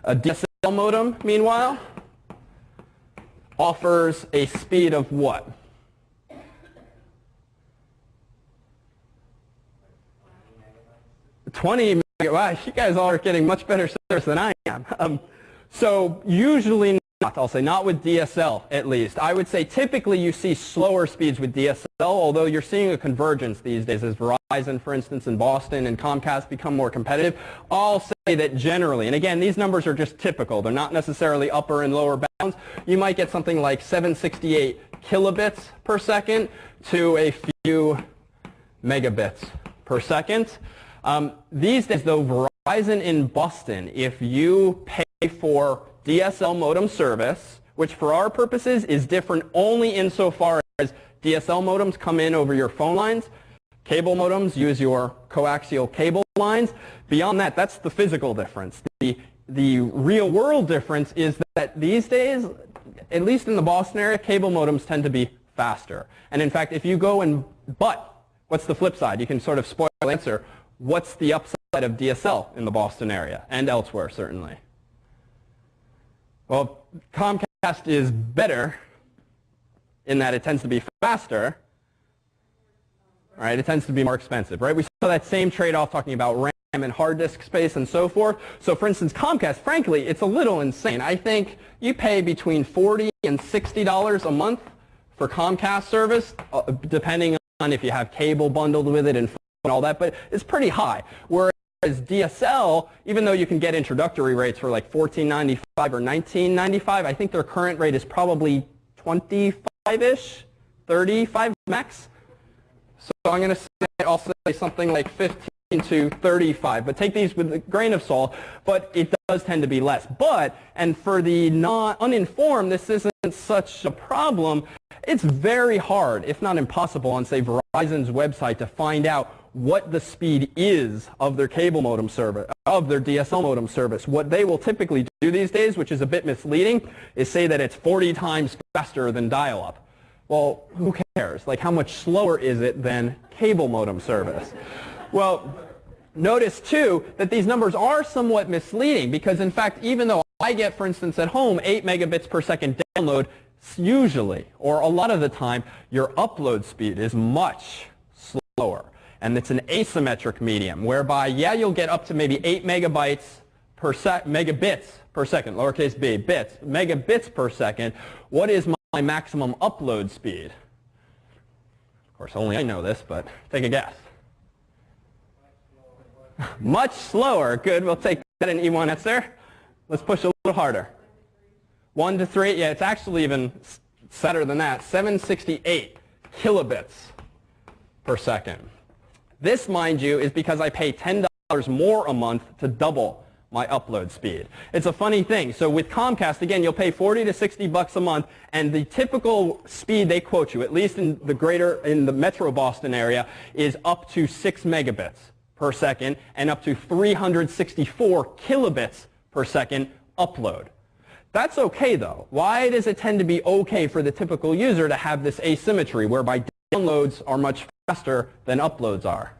A DSL modem, meanwhile, offers a speed of what? 20 megabits. Wow, you guys all are getting much better service than I am. So usually not, I'll say, not with DSL at least. I would say typically you see slower speeds with DSL, although you're seeing a convergence these days as Verizon, for instance, in Boston and Comcast become more competitive. I'll say that generally, and again, these numbers are just typical. They're not necessarily upper and lower bounds. You might get something like 768 kilobits per second to a few megabits per second. These days, though, Verizon in Boston, if you pay for DSL modem service, which for our purposes is different only insofar as DSL modems come in over your phone lines, cable modems use your coaxial cable lines. Beyond that, that's the physical difference. The real world difference is that these days, at least in the Boston area, cable modems tend to be faster. And in fact, if you go and, but what's the flip side? You can sort of spoil the answer. What's the upside of DSL in the Boston area and elsewhere, certainly? Well, Comcast is better in that it tends to be faster. Right? It tends to be more expensive. Right? We saw that same trade-off talking about RAM and hard disk space and so forth. So for instance, Comcast, frankly, it's a little insane. I think you pay between $40 and $60 a month for Comcast service, depending on if you have cable bundled with it and all that, but it's pretty high. Whereas DSL, even though you can get introductory rates for like $14.95 or $19.95, I think their current rate is probably 25-ish, 35 max. So I'm going to say also something like 15 to 35, but take these with a grain of salt, but it does tend to be less. But, and for the uninformed, this isn't such a problem. It's very hard, if not impossible, on, say, Verizon's website to find out what the speed is of their cable modem service, of their DSL modem service. What they will typically do these days, which is a bit misleading, is say that it's 40 times faster than dial-up. Well, who cares? Like, how much slower is it than cable modem service? Well, notice, too, that these numbers are somewhat misleading because, in fact, even though I get, for instance, at home 8 megabits per second download, usually, or a lot of the time, your upload speed is much slower. And it's an asymmetric medium, whereby, yeah, you'll get up to maybe 8 megabits per megabits per second, lowercase b, bits, megabits per second. What is my maximum upload speed? Of course, only I know this, but take a guess. Much slower. Good. We'll take that an E1 answer. Let's push a little harder. 1 to 3. Yeah, it's actually even better than that. 768 kilobits per second. This, mind you, is because I pay $10 more a month to double my upload speed. It's a funny thing. So with Comcast, again, you'll pay 40 to 60 bucks a month, and the typical speed they quote you, at least in the Metro Boston area, is up to 6 megabits per second and up to 364 kilobits per second upload. That's okay, though. Why does it tend to be okay for the typical user to have this asymmetry, whereby downloads are much faster than uploads are?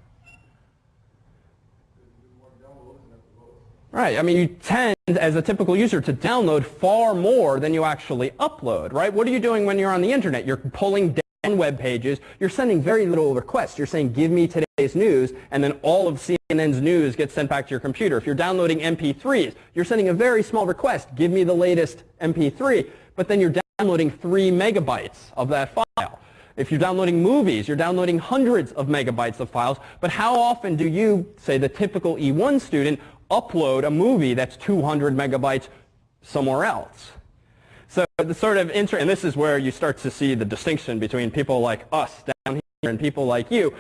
Right. I mean, you tend, as a typical user, to download far more than you actually upload, right? What are you doing when you're on the internet? You're pulling down web pages. You're sending very little requests. You're saying, give me today's news, and then all of CNN's news gets sent back to your computer. If you're downloading MP3s, you're sending a very small request, give me the latest MP3, but then you're downloading 3 megabytes of that file. If you're downloading movies, you're downloading hundreds of megabytes of files, but how often do you, say the typical E1 student, upload a movie that's 200 megabytes somewhere else? So the sort of and this is where you start to see the distinction between people like us down here and people like you.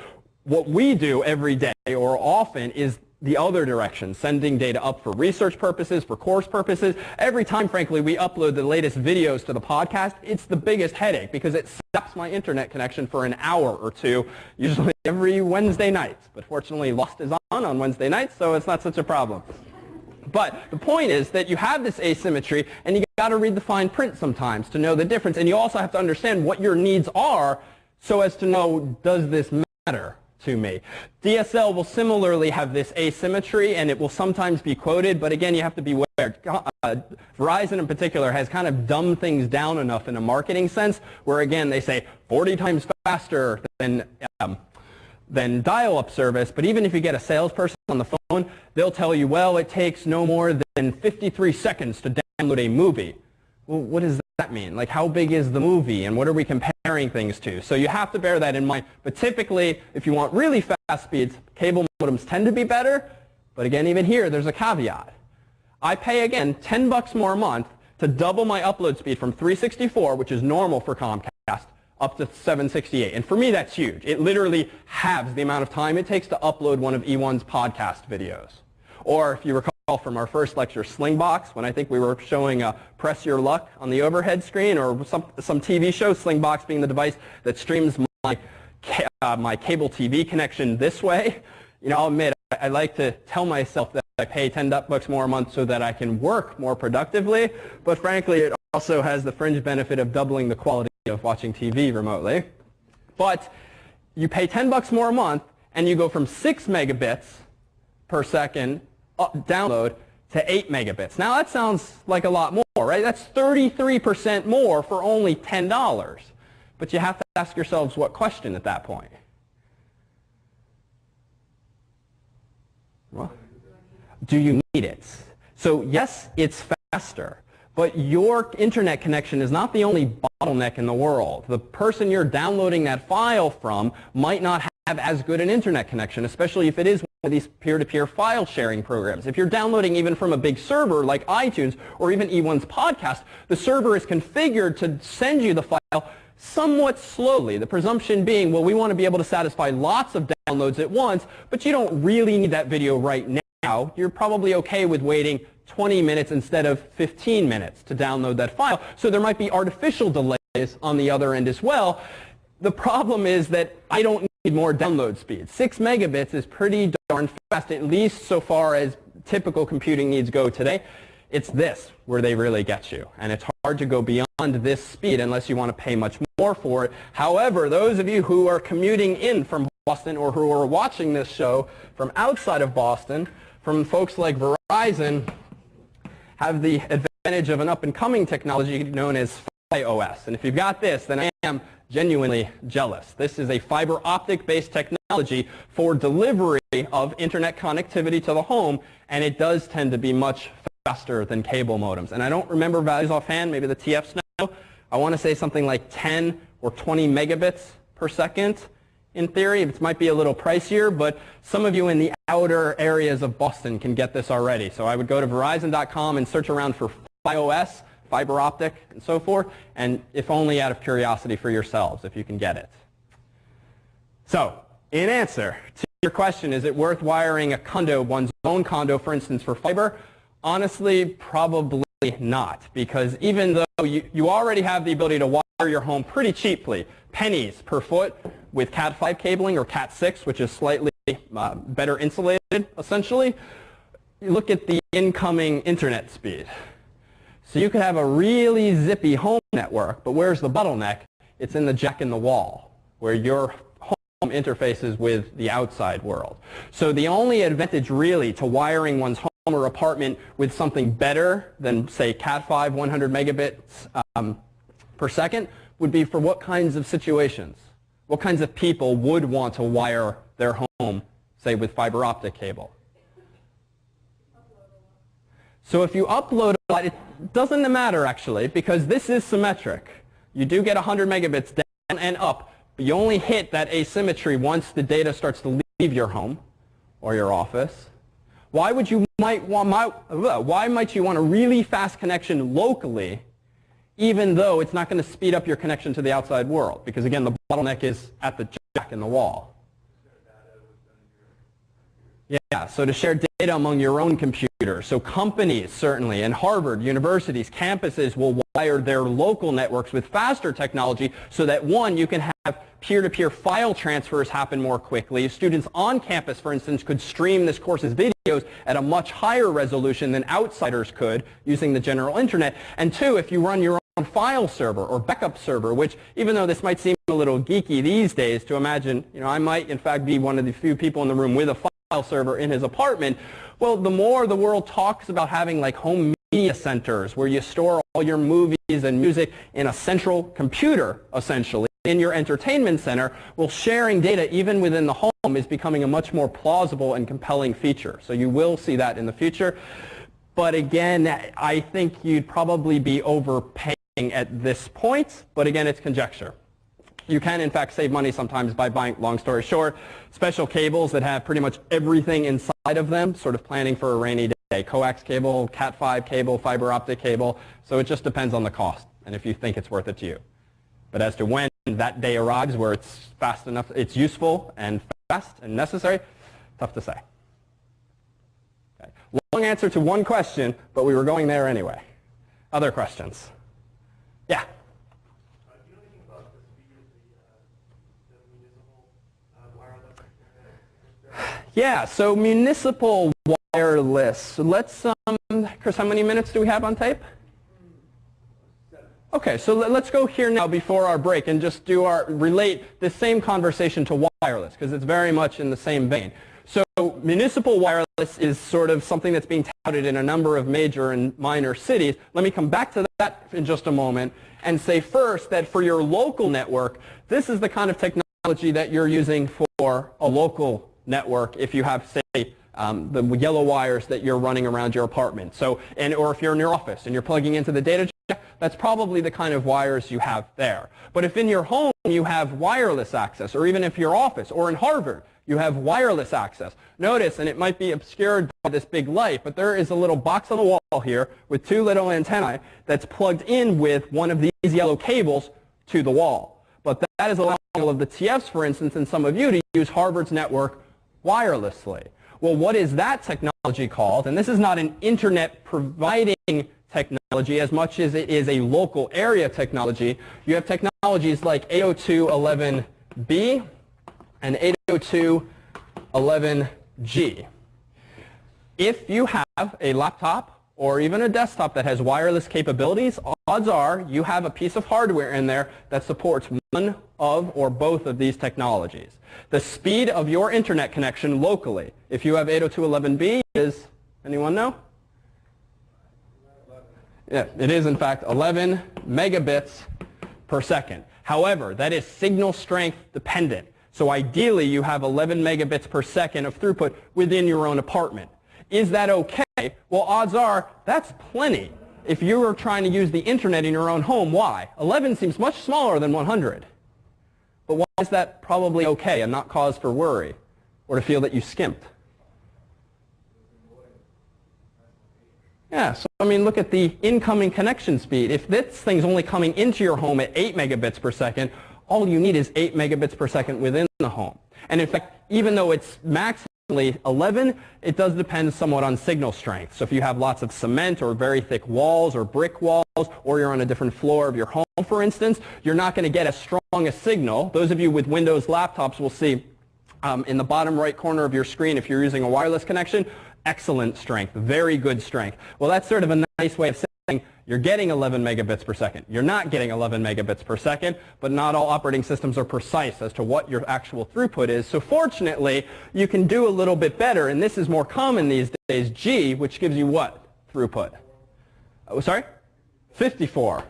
What we do every day or often is the other direction, sending data up for research purposes, for course purposes. Every time, frankly, we upload the latest videos to the podcast, it's the biggest headache because it stops my internet connection for an hour or two, usually every Wednesday night. But fortunately, Lost is on Wednesday nights, so it's not such a problem. But the point is that you have this asymmetry, and you got to read the fine print sometimes to know the difference. And you also have to understand what your needs are so as to know, does this matter to me? DSL will similarly have this asymmetry, and it will sometimes be quoted, but again, you have to be aware. Verizon in particular has kind of dumbed things down enough in a marketing sense, where again, they say 40 times faster than dial-up service, but even if you get a salesperson on the phone, they'll tell you, well, it takes no more than 53 seconds to download a movie. Well, what does that mean? Like, how big is the movie, and what are we comparing things to? So you have to bear that in mind. But typically, if you want really fast speeds, cable modems tend to be better. But again, even here, there's a caveat. I pay, again, 10 bucks more a month to double my upload speed from 364, which is normal for Comcast, up to 768. And for me, that's huge. It literally halves the amount of time it takes to upload one of E1's podcast videos. Or if you recall from our first lecture, Slingbox, when I think we were showing Press Your Luck on the overhead screen, or some TV show, Slingbox being the device that streams my cable TV connection this way. You know, I'll admit, I like to tell myself that I pay 10 bucks more a month so that I can work more productively, but frankly, it also has the fringe benefit of doubling the quality of watching TV remotely. But you pay 10 bucks more a month, and you go from 6 megabits per second download to 8 megabits. Now that sounds like a lot more, right? That's 33% more for only $10. But you have to ask yourselves what question at that point. Well, do you need it? So yes, it's faster. But your internet connection is not the only bottleneck in the world. The person you're downloading that file from might not have as good an internet connection, especially if it is one of these peer-to-peer file sharing programs. If you're downloading even from a big server like iTunes or even E1's podcast, the server is configured to send you the file somewhat slowly. The presumption being, well, we want to be able to satisfy lots of downloads at once, but you don't really need that video right now. You're probably okay with waiting 20 minutes instead of 15 minutes to download that file. So there might be artificial delays on the other end as well. The problem is that I don't need more download speed. 6 megabits is pretty darn fast, at least so far as typical computing needs go today. It's this where they really get you. And it's hard to go beyond this speed unless you want to pay much more for it. However, those of you who are commuting in from Boston or who are watching this show from outside of Boston, from folks like Verizon, have the advantage of an up-and-coming technology known as FiOS. And if you've got this, then I am genuinely jealous. This is a fiber optic-based technology for delivery of internet connectivity to the home, and it does tend to be much faster than cable modems. And I don't remember values offhand, maybe the TFs know. I want to say something like 10 or 20 megabits per second in theory. It might be a little pricier, but some of you in the outer areas of Boston can get this already. So I would go to Verizon.com and search around for FiOS, fiber optic, and so forth, and if only out of curiosity for yourselves, if you can get it. So, in answer your question, is it worth wiring a condo, one's own condo, for instance, for fiber? Honestly, probably not, because even though you already have the ability to wire your home pretty cheaply, pennies per foot with Cat5 cabling or Cat6, which is slightly better insulated, essentially, you look at the incoming internet speed. So you could have a really zippy home network, but where's the bottleneck? It's in the jack in the wall, where your home interfaces with the outside world. So the only advantage really to wiring one's home or apartment with something better than, say, Cat5 100 megabits per second would be for what kinds of situations? What kinds of people would want to wire their home, say, with fiber optic cable? So if you upload a lot, it doesn't matter actually, because this is symmetric. You do get 100 megabits down and up, but you only hit that asymmetry once the data starts to leave your home or your office. Why might you want a really fast connection locally, even though it's not going to speed up your connection to the outside world? Because again, the bottleneck is at the jack in the wall. Yeah, so to share data among your own computers. So companies, certainly, and Harvard, universities, campuses will wire their local networks with faster technology so that, one, you can have peer-to-peer file transfers happen more quickly. Students on campus, for instance, could stream this course's videos at a much higher resolution than outsiders could using the general internet. And two, if you run your own file server or backup server, which, even though this might seem a little geeky these days to imagine, I might, in fact, be one of the few people in the room with a file server in his apartment. Well, the more the world talks about having like home media centers where you store all your movies and music in a central computer, essentially, in your entertainment center, well, sharing data even within the home is becoming a much more plausible and compelling feature. So you will see that in the future. But again, I think you'd probably be overpaying at this point. But again, it's conjecture. You can, in fact, save money sometimes by buying, long story short, special cables that have pretty much everything inside of them, sort of planning for a rainy day. Coax cable, Cat5 cable, fiber optic cable. So it just depends on the cost and if you think it's worth it to you. But as to when that day arrives where it's fast enough, it's useful and fast and necessary, tough to say. Okay. Long answer to one question, but we were going there anyway. Other questions? Yeah? Yeah, so municipal wireless. Let's, Chris, how many minutes do we have on tape? Okay, so let's go here now before our break and just relate the same conversation to wireless, because it's very much in the same vein. So municipal wireless is sort of something that's being touted in a number of major and minor cities. Let me come back to that in just a moment and say first that for your local network, this is the kind of technology that you're using for a local network if you have, say, the yellow wires that you're running around your apartment. So, or if you're in your office and you're plugging into the data jack, that's probably the kind of wires you have there. But if in your home you have wireless access, or even if your office or in Harvard you have wireless access, notice, and it might be obscured by this big light, but there is a little box on the wall here with two little antennae that's plugged in with one of these yellow cables to the wall. But that is allowing all of the TFs, for instance, and some of you to use Harvard's network wirelessly. Well, what is that technology called? And this is not an internet providing technology as much as it is a local area technology. You have technologies like 802.11b and 802.11g. If you have a laptop or even a desktop that has wireless capabilities, odds are you have a piece of hardware in there that supports one of or both of these technologies. The speed of your internet connection locally, if you have 802.11b, is, anyone know? Yeah, it is in fact 11 megabits per second. However, that is signal strength dependent. So ideally, you have 11 megabits per second of throughput within your own apartment. Is that okay? Well, odds are that's plenty. If you were trying to use the internet in your own home, why? 11 seems much smaller than 100. But why is that probably okay and not cause for worry or to feel that you skimped? Yeah, so I mean, look at the incoming connection speed. If this thing's only coming into your home at 8 megabits per second, all you need is 8 megabits per second within the home. And in fact, even though it's maximally 11, it does depend somewhat on signal strength. So if you have lots of cement or very thick walls or brick walls, or you're on a different floor of your home, for instance, you're not going to get as strong a signal. Those of you with Windows laptops will see in the bottom right corner of your screen, if you're using a wireless connection, excellent strength, very good strength. Well, that's sort of a nice way of saying you're getting 11 megabits per second. You're not getting 11 megabits per second, but not all operating systems are precise as to what your actual throughput is. So fortunately, you can do a little bit better, and this is more common these days, G, which gives you what throughput? Oh, sorry? 54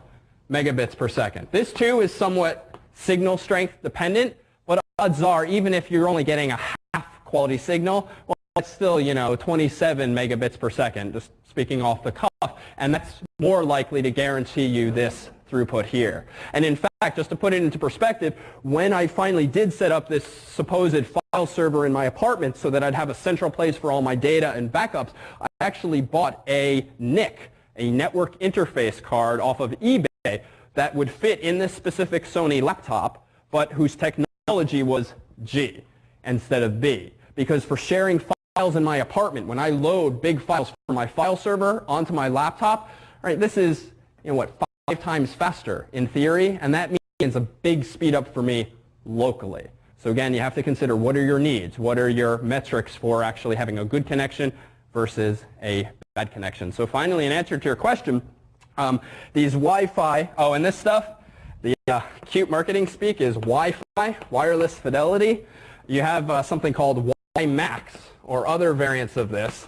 megabits per second. This too is somewhat signal strength dependent, but odds are, even if you're only getting a half quality signal, well, it's still, 27 megabits per second, just speaking off the cuff, and that's more likely to guarantee you this throughput here. And in fact, just to put it into perspective, when I finally did set up this supposed file server in my apartment so that I'd have a central place for all my data and backups, I actually bought a NIC, a network interface card off of eBay that would fit in this specific Sony laptop, but whose technology was G instead of B. Because for sharing files in my apartment, when I load big files from my file server onto my laptop, all right, this is, 5 times faster in theory, and that means a big speed up for me locally. So again, you have to consider what are your needs, what are your metrics for actually having a good connection versus a bad connection. So finally, in answer to your question, these Wi-Fi, and this stuff, the cute marketing speak is Wi-Fi, wireless fidelity. You have something called WiMAX or other variants of this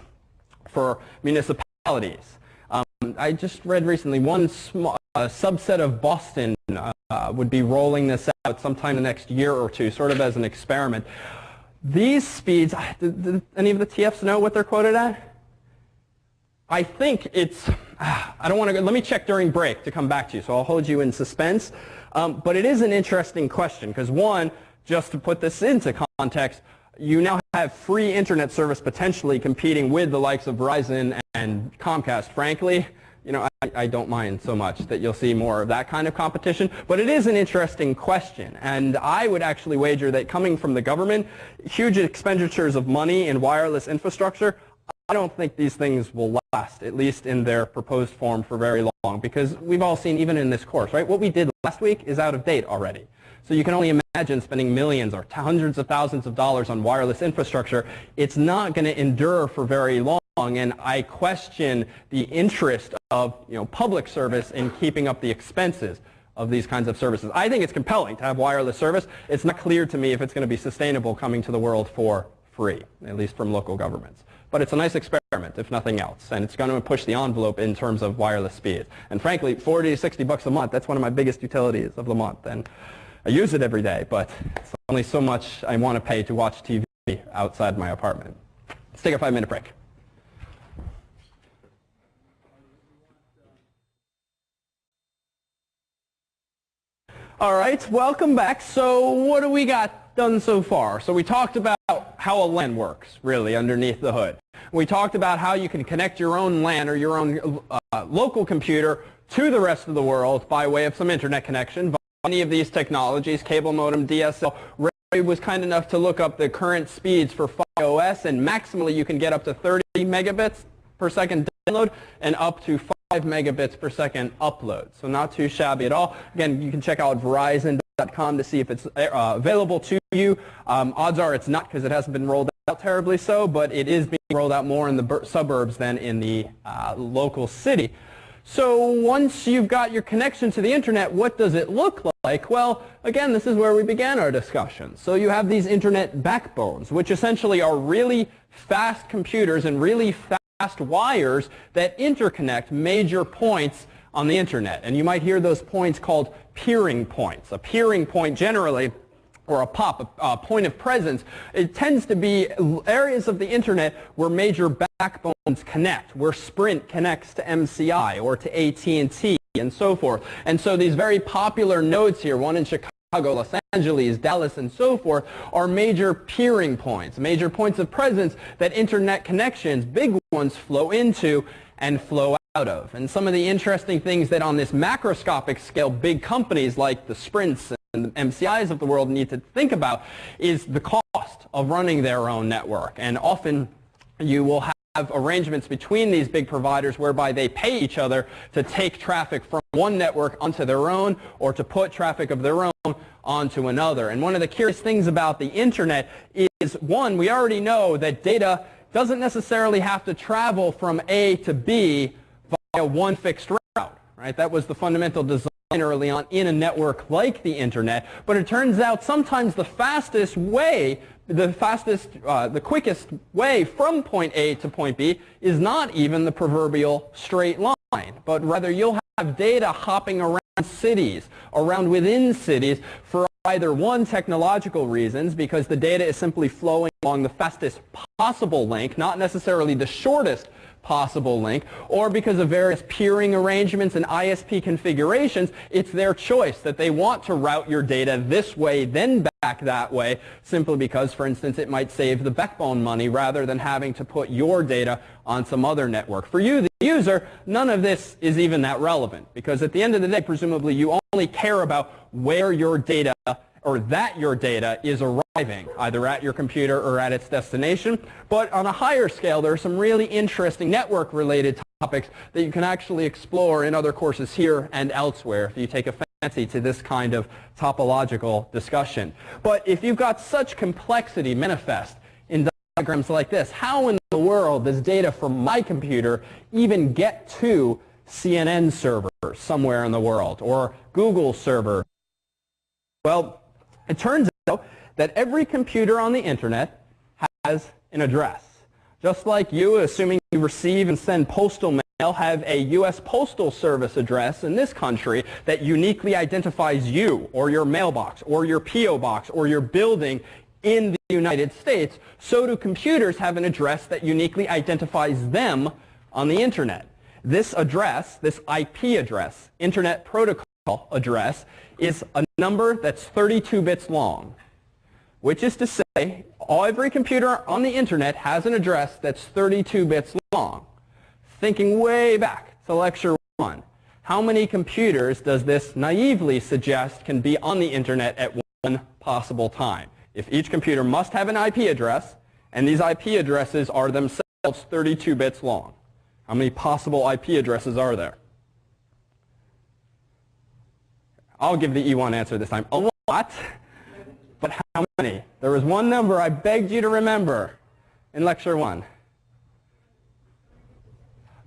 for municipalities. I just read recently one subset of Boston would be rolling this out sometime the next year or two, sort of as an experiment. These speeds, did any of the TFs know what they're quoted at? I think it's, I don't want to go, let me check during break to come back to you, so I'll hold you in suspense. But it is an interesting question, because one, just to put this into context, you now have free internet service potentially competing with the likes of Verizon and Comcast. Frankly, I don't mind so much that you'll see more of that kind of competition, but it is an interesting question, and I would actually wager that coming from the government, huge expenditures of money in wireless infrastructure, I don't think these things will last, at least in their proposed form, for very long, because we've all seen, even in this course, right, what we did last week is out of date already. So you can only imagine spending millions or hundreds of thousands of dollars on wireless infrastructure. It's not going to endure for very long, and I question the interest of public service in keeping up the expenses of these kinds of services. I think it's compelling to have wireless service. It's not clear to me if it's going to be sustainable coming to the world for free, at least from local governments. But it's a nice experiment, if nothing else, and it's going to push the envelope in terms of wireless speed. And frankly, 40 to 60 bucks a month, that's one of my biggest utilities of the month. And I use it every day, but it's only so much I want to pay to watch TV outside my apartment. Let's take a 5-minute break. All right, welcome back. So what do we got done so far? So we talked about how a LAN works, really, underneath the hood. We talked about how you can connect your own LAN or your own local computer to the rest of the world by way of some internet connection. Any of these technologies, cable modem, DSL. Ray was kind enough to look up the current speeds for FiOS, and maximally you can get up to 30 megabits per second download and up to 5 megabits per second upload. So not too shabby at all. Again, you can check out Verizon.com to see if it's available to you. Odds are it's not, because it hasn't been rolled out terribly so, but it is being rolled out more in the suburbs than in the local city. So once you've got your connection to the internet, what does it look like? Well, again, this is where we began our discussion. So you have these internet backbones, which essentially are really fast computers and really fast wires that interconnect major points on the internet. And you might hear those points called peering points. A peering point generally, or a POP, a point of presence, it tends to be areas of the internet where major backbones connect, where Sprint connects to MCI or to AT&T and so forth. And so these very popular nodes here, one in Chicago, Los Angeles, Dallas, and so forth, are major peering points, major points of presence that internet connections, big ones, flow into and flow out of. And some of the interesting things that on this macroscopic scale, big companies like the Sprints and the MCIs of the world need to think about is the cost of running their own network. And often you will have arrangements between these big providers whereby they pay each other to take traffic from one network onto their own or to put traffic of their own onto another. And one of the curious things about the internet is, one, we already know that data doesn't necessarily have to travel from A to B via one fixed route, right? That was the fundamental design early on in a network like the internet. But it turns out sometimes the fastest way, the quickest way from point A to point B is not even the proverbial straight line, but rather you'll have data hopping around cities, around within cities for either one, technological reasons, because the data is simply flowing along the fastest possible link, not necessarily the shortest possible link, or because of various peering arrangements and ISP configurations, it's their choice that they want to route your data this way, then back that way, simply because, for instance, it might save the backbone money rather than having to put your data on some other network. For you, the user, none of this is even that relevant, because at the end of the day, presumably, you only care about where your data or that your data is arriving, either at your computer or at its destination. But on a higher scale, there are some really interesting network-related topics that you can actually explore in other courses here and elsewhere if you take a fancy to this kind of topological discussion. But if you've got such complexity manifest in diagrams like this, how in the world does data from my computer even get to CNN servers somewhere in the world, or Google server? Well, it turns out that every computer on the internet has an address. Just like you, assuming you receive and send postal mail, have a U.S. Postal Service address in this country that uniquely identifies you, or your mailbox, or your P.O. box, or your building in the United States, so do computers have an address that uniquely identifies them on the internet. This address, this IP address, Internet Protocol address, is a number that's 32 bits long, which is to say every computer on the internet has an address that's 32 bits long. Thinking way back to lecture 1, how many computers does this naively suggest can be on the internet at one possible time? If each computer must have an IP address, and these IP addresses are themselves 32 bits long, how many possible IP addresses are there? I'll give the E1 answer this time. A lot, but how many? There was one number I begged you to remember in lecture 1.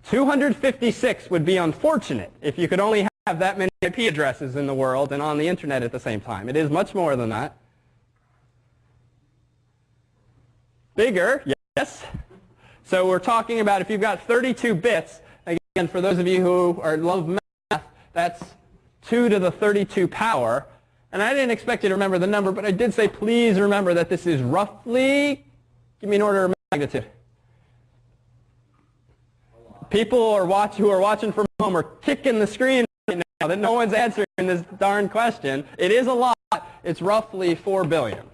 256 would be unfortunate if you could only have that many IP addresses in the world and on the internet at the same time. It is much more than that. Bigger, yes. So we're talking about if you've got 32 bits, again, for those of you who love math, that's 2 to the 32 power. And I didn't expect you to remember the number, but I did say please remember that this is roughly, give me an order of magnitude. People who are watching from home are kicking the screen right now that no one's answering this darn question. It is a lot. It's roughly 4 billion.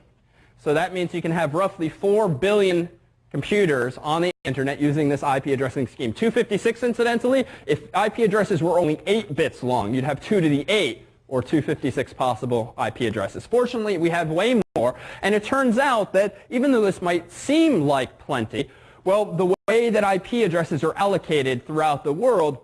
So that means you can have roughly 4 billion computers on the internet using this IP addressing scheme. 256, incidentally, if IP addresses were only 8 bits long, you'd have 2 to the 8 or 256 possible IP addresses. Fortunately, we have way more, and it turns out that even though this might seem like plenty, well, the way that IP addresses are allocated throughout the world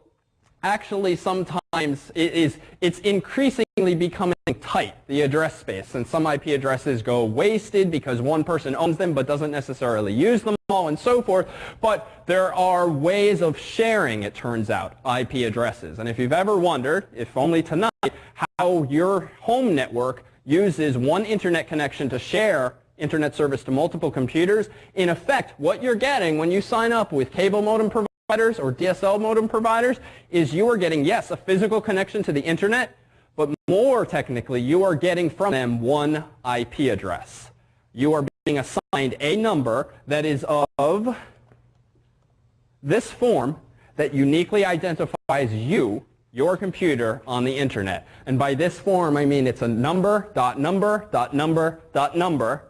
actually sometimes it's increasingly becoming tight, the address space. And some IP addresses go wasted because one person owns them but doesn't necessarily use them all and so forth. But there are ways of sharing, it turns out, IP addresses. And if you've ever wondered, if only tonight, how your home network uses one internet connection to share internet service to multiple computers, in effect, what you're getting when you sign up with cable modem providers or DSL modem providers is you are getting, yes, a physical connection to the internet, but more technically, you are getting from them one IP address. You are being assigned a number that is of this form that uniquely identifies you, your computer, on the internet. And by this form, I mean it's a number, dot number, dot number, dot number.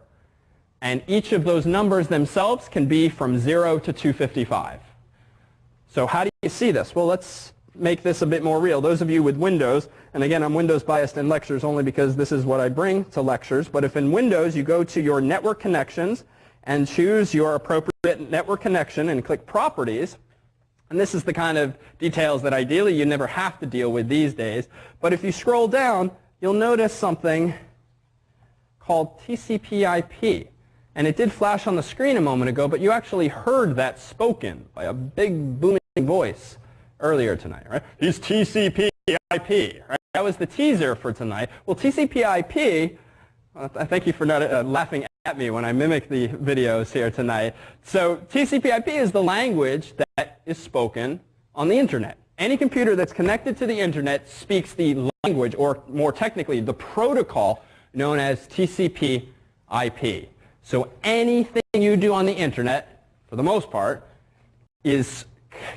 And each of those numbers themselves can be from 0 to 255. So how do you see this? Well, let's make this a bit more real. Those of you with Windows, and again, I'm Windows biased in lectures only because this is what I bring to lectures, but if in Windows you go to your network connections and choose your appropriate network connection and click Properties, and this is the kind of details that ideally you never have to deal with these days, but if you scroll down, you'll notice something called TCP/IP. And it did flash on the screen a moment ago, but you actually heard that spoken by a big booming voice earlier tonight, right? He's TCP/IP, right? That was the teaser for tonight. Well, TCP/IP, I thank you for not laughing at me when I mimic the videos here tonight. So TCP/IP is the language that is spoken on the internet. Any computer that's connected to the internet speaks the language, or more technically, the protocol known as TCP/IP. So anything you do on the internet, for the most part, is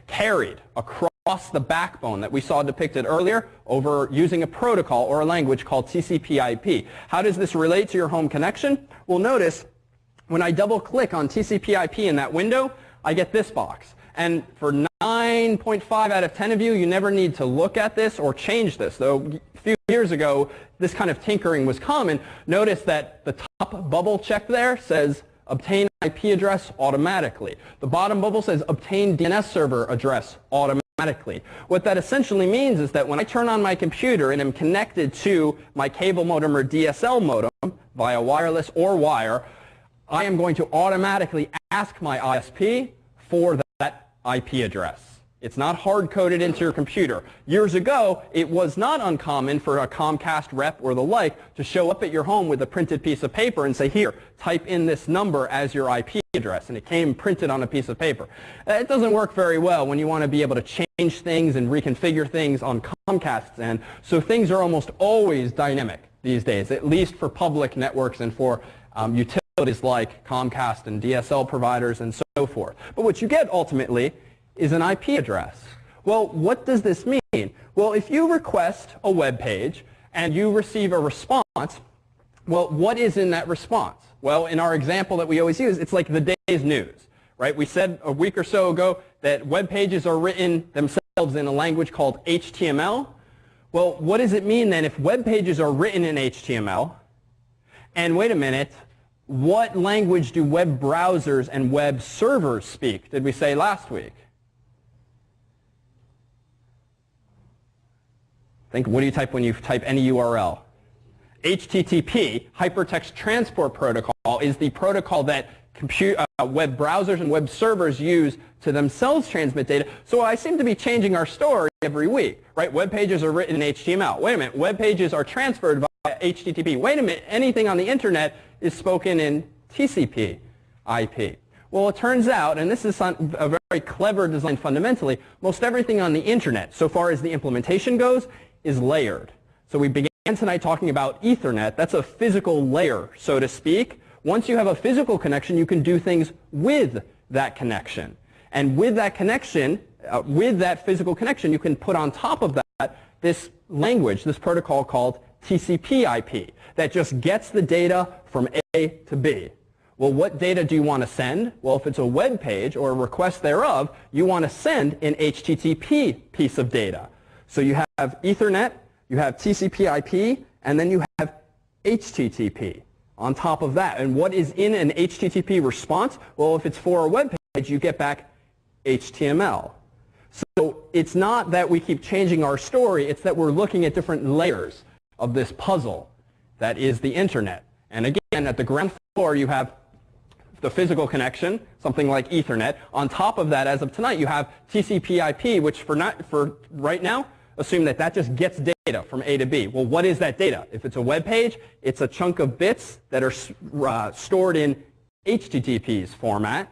carried across the backbone that we saw depicted earlier over using a protocol or a language called TCP/IP. How does this relate to your home connection? Well, notice when I double click on TCP/IP in that window, I get this box. And for 9.5 out of 10 of you, you never need to look at this or change this. Though a few years ago, this kind of tinkering was common. Notice that the top bubble check there says obtain IP address automatically. The bottom bubble says obtain DNS server address automatically. What that essentially means is that when I turn on my computer and am connected to my cable modem or DSL modem via wireless or wire, I am going to automatically ask my ISP for that IP address. It's not hard-coded into your computer. Years ago, it was not uncommon for a Comcast rep or the like to show up at your home with a printed piece of paper and say, here, type in this number as your IP address. And it came printed on a piece of paper. It doesn't work very well when you want to be able to change things and reconfigure things on Comcast's end. So things are almost always dynamic these days, at least for public networks and for utilities like Comcast and DSL providers and so forth. But what you get ultimately is an IP address. Well, what does this mean? Well, if you request a web page and you receive a response, well, what is in that response? Well, in our example that we always use, it's like the day's news, right? We said a week or so ago that web pages are written themselves in a language called HTML. Well, what does it mean then if web pages are written in HTML? And wait a minute, what language do web browsers and web servers speak, did we say last week? Think, what do you type when you type any URL? HTTP, Hypertext Transport Protocol, is the protocol that web browsers and web servers use to themselves transmit data. So I seem to be changing our story every week, right? Web pages are written in HTML. Wait a minute, web pages are transferred via HTTP. Wait a minute, anything on the internet is spoken in TCP/IP. Well, it turns out, and this is a very clever design fundamentally, most everything on the internet, so far as the implementation goes, is layered. So we began tonight talking about Ethernet. That's a physical layer, so to speak. Once you have a physical connection, you can do things with that connection. And with that connection, with that physical connection, you can put on top of that this language, this protocol called TCP/IP, that just gets the data from A to B. Well, what data do you want to send? Well, if it's a web page or a request thereof, you want to send an HTTP piece of data. So you have Ethernet, you have TCP/IP, and then you have HTTP on top of that. And what is in an HTTP response? Well, if it's for a web page, you get back HTML. So it's not that we keep changing our story, it's that we're looking at different layers of this puzzle that is the internet. And again, at the ground floor, you have the physical connection, something like Ethernet. On top of that, as of tonight, you have TCP/IP, which for right now, assume that that just gets data from A to B. Well, what is that data? If it's a web page, it's a chunk of bits that are stored in HTTP's format.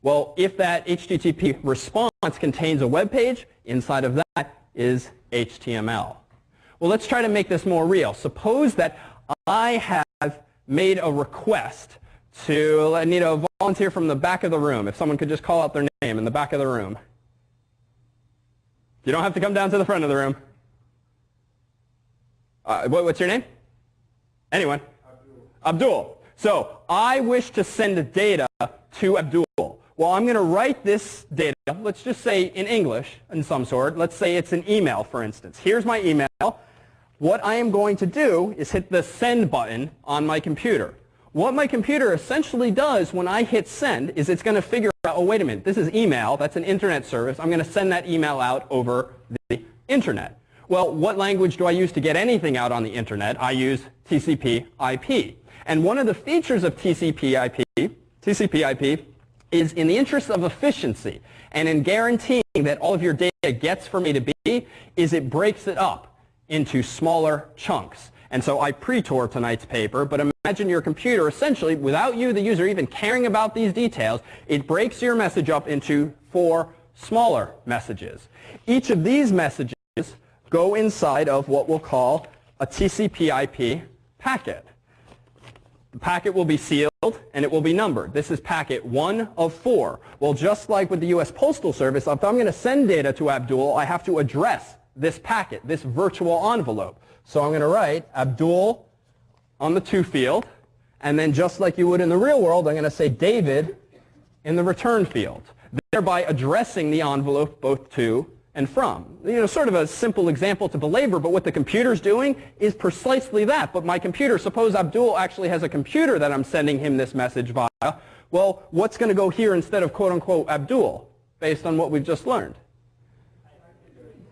Well, if that HTTP response contains a web page, inside of that is HTML. Well, let's try to make this more real. Suppose that I have made a request to, I need a volunteer from the back of the room. If someone could just call out their name in the back of the room. You don't have to come down to the front of the room. What's your name? Anyone? Abdul. So I wish to send data to Abdul. Well, I'm going to write this data, let's just say in English in some sort. Let's say it's an email, for instance. Here's my email. What I am going to do is hit the send button on my computer. What my computer essentially does when I hit send is it's going to figure out, oh, wait a minute, this is email. That's an internet service. I'm going to send that email out over the internet. Well, what language do I use to get anything out on the internet? I use TCP/IP. And one of the features of TCP/IP is in the interest of efficiency and in guaranteeing that all of your data gets from A to B, is it breaks it up into smaller chunks. And so I pre-tore tonight's paper, but imagine your computer essentially, without you, the user, even caring about these details, it breaks your message up into 4 smaller messages. Each of these messages go inside of what we'll call a TCP/IP packet. The packet will be sealed and it will be numbered. This is packet 1 of 4. Well, just like with the US Postal Service, if I'm going to send data to Abdul, I have to address this packet, this virtual envelope. So I'm going to write Abdul on the to field, and then just like you would in the real world, I'm going to say David in the return field, thereby addressing the envelope both to and from. You know, sort of a simple example to belabor, but what the computer's doing is precisely that. But my computer, suppose Abdul actually has a computer that I'm sending him this message via. Well, what's going to go here instead of quote-unquote Abdul, based on what we've just learned?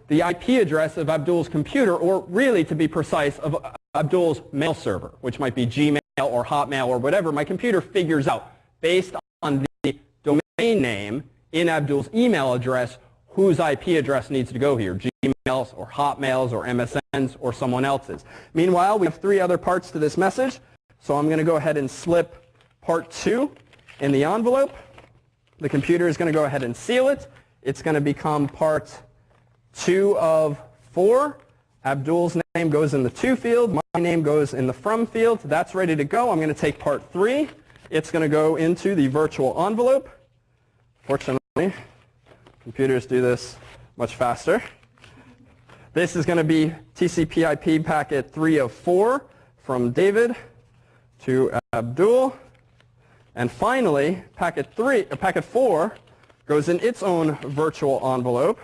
The IP address of Abdul's computer, or really, to be precise, of Abdul's mail server, which might be Gmail or Hotmail or whatever. My computer figures out, based on the domain name in Abdul's email address, whose IP address needs to go here, Gmail's or Hotmail's or MSN's or someone else's. Meanwhile, we have 3 other parts to this message, so I'm going to go ahead and slip part 2 in the envelope. The computer is going to go ahead and seal it. It's going to become part 2 of 4. Abdul's name goes in the to field. My name goes in the from field. That's ready to go. I'm going to take part 3. It's going to go into the virtual envelope. Fortunately, computers do this much faster. This is going to be TCP/IP packet 3 of 4 from David to Abdul. And finally, packet 4 goes in its own virtual envelope.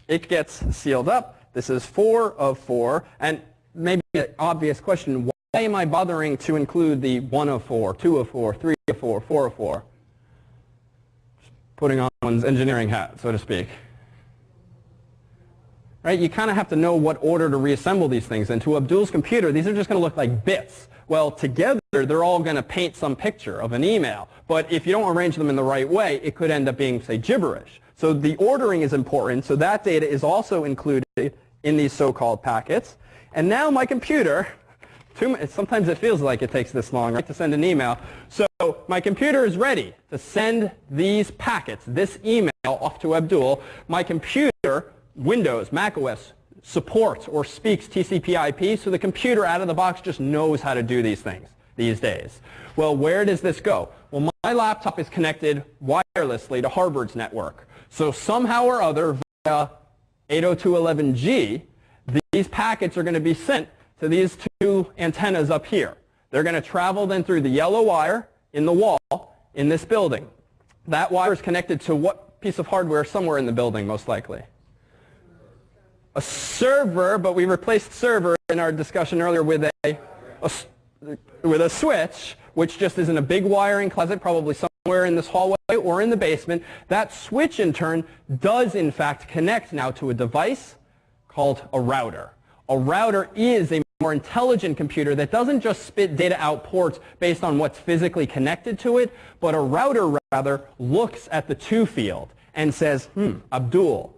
It gets sealed up. This is 4 of 4. And maybe an obvious question, why am I bothering to include the 1 of 4, 2 of 4, 3 of 4, 4 of 4? Just putting on one's engineering hat, so to speak. Right? You kind of have to know what order to reassemble these things. And to Abdul's computer, these are just going to look like bits. Well, together, they're all going to paint some picture of an email. But if you don't arrange them in the right way, it could end up being, say, gibberish. So the ordering is important. So that data is also included in these so-called packets. And now my computer, sometimes it feels like it takes this long, right, to send an email. So my computer is ready to send these packets, this email, off to Abdul. My computer, Windows, macOS, supports or speaks TCP/IP, so the computer out of the box just knows how to do these things these days. Well, where does this go? Well, my laptop is connected wirelessly to Harvard's network. So somehow or other, via 802.11g, these packets are going to be sent to these 2 antennas up here. They're going to travel then through the yellow wire in the wall in this building. That wire is connected to what piece of hardware somewhere in the building, most likely? A server, but we replaced server in our discussion earlier with a switch, which just is in a big wiring closet, probably somewhere in this hallway or in the basement. That switch, in turn, does in fact connect now to a device called a router. A router is a more intelligent computer that doesn't just spit data out ports based on what's physically connected to it, but a router rather looks at the to field and says, Abdul.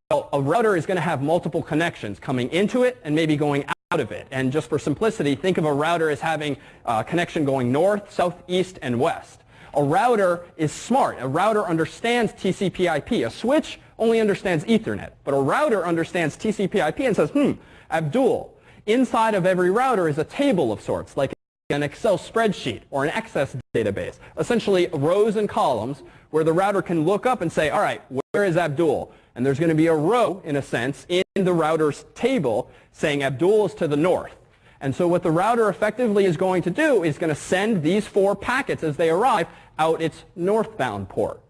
Well, a router is going to have multiple connections coming into it and maybe going out of it. And just for simplicity, think of a router as having a connection going north, south, east, and west. A router is smart. A router understands TCP/IP. A switch only understands Ethernet. But a router understands TCP/IP and says, Abdul. Inside of every router is a table of sorts, like an Excel spreadsheet or an Access database. Essentially rows and columns where the router can look up and say, all right, where is Abdul? And there's going to be a row, in a sense, in the router's table saying Abdul is to the north. And so what the router effectively is going to do is going to send these 4 packets as they arrive out its northbound port.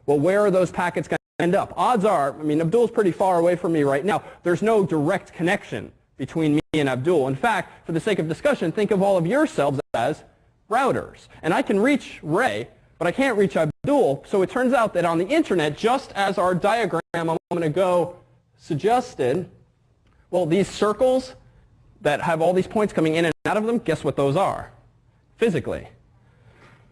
Well, where are those packets going to end up? Odds are, I mean, Abdul's pretty far away from me right now. There's no direct connection between me and Abdul. In fact, for the sake of discussion, think of all of yourselves as routers. And I can reach Ray, but I can't reach Abdul. So it turns out that on the internet, just as our diagram a moment ago suggested, well, these circles that have all these points coming in and out of them, guess what those are? Physically,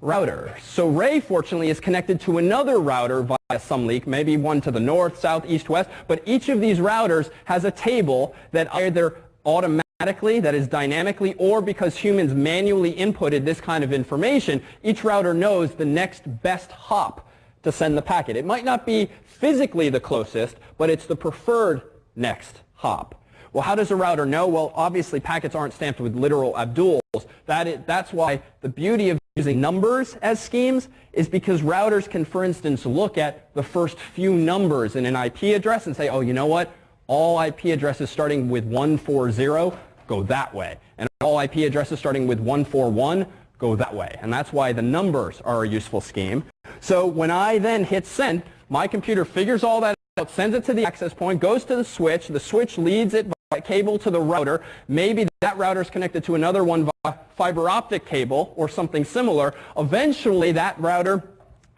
routers. So Ray, fortunately, is connected to another router via some leak, maybe one to the north, south, east, west. But each of these routers has a table that either automatically, that is dynamically, or because humans manually inputted this kind of information, each router knows the next best hop to send the packet. It might not be physically the closest, but it's the preferred next hop. Well, how does a router know? Well, obviously packets aren't stamped with literal Abduls. That's why the beauty of using numbers as schemes is because routers can, for instance, look at the first few numbers in an IP address and say, oh, you know what? All IP addresses starting with 140 go that way. And all IP addresses starting with 141 go that way. And that's why the numbers are a useful scheme. So when I then hit send, my computer figures all that out, sends it to the access point, goes to the switch leads it via cable to the router. Maybe that router is connected to another one via fiber optic cable or something similar. Eventually that router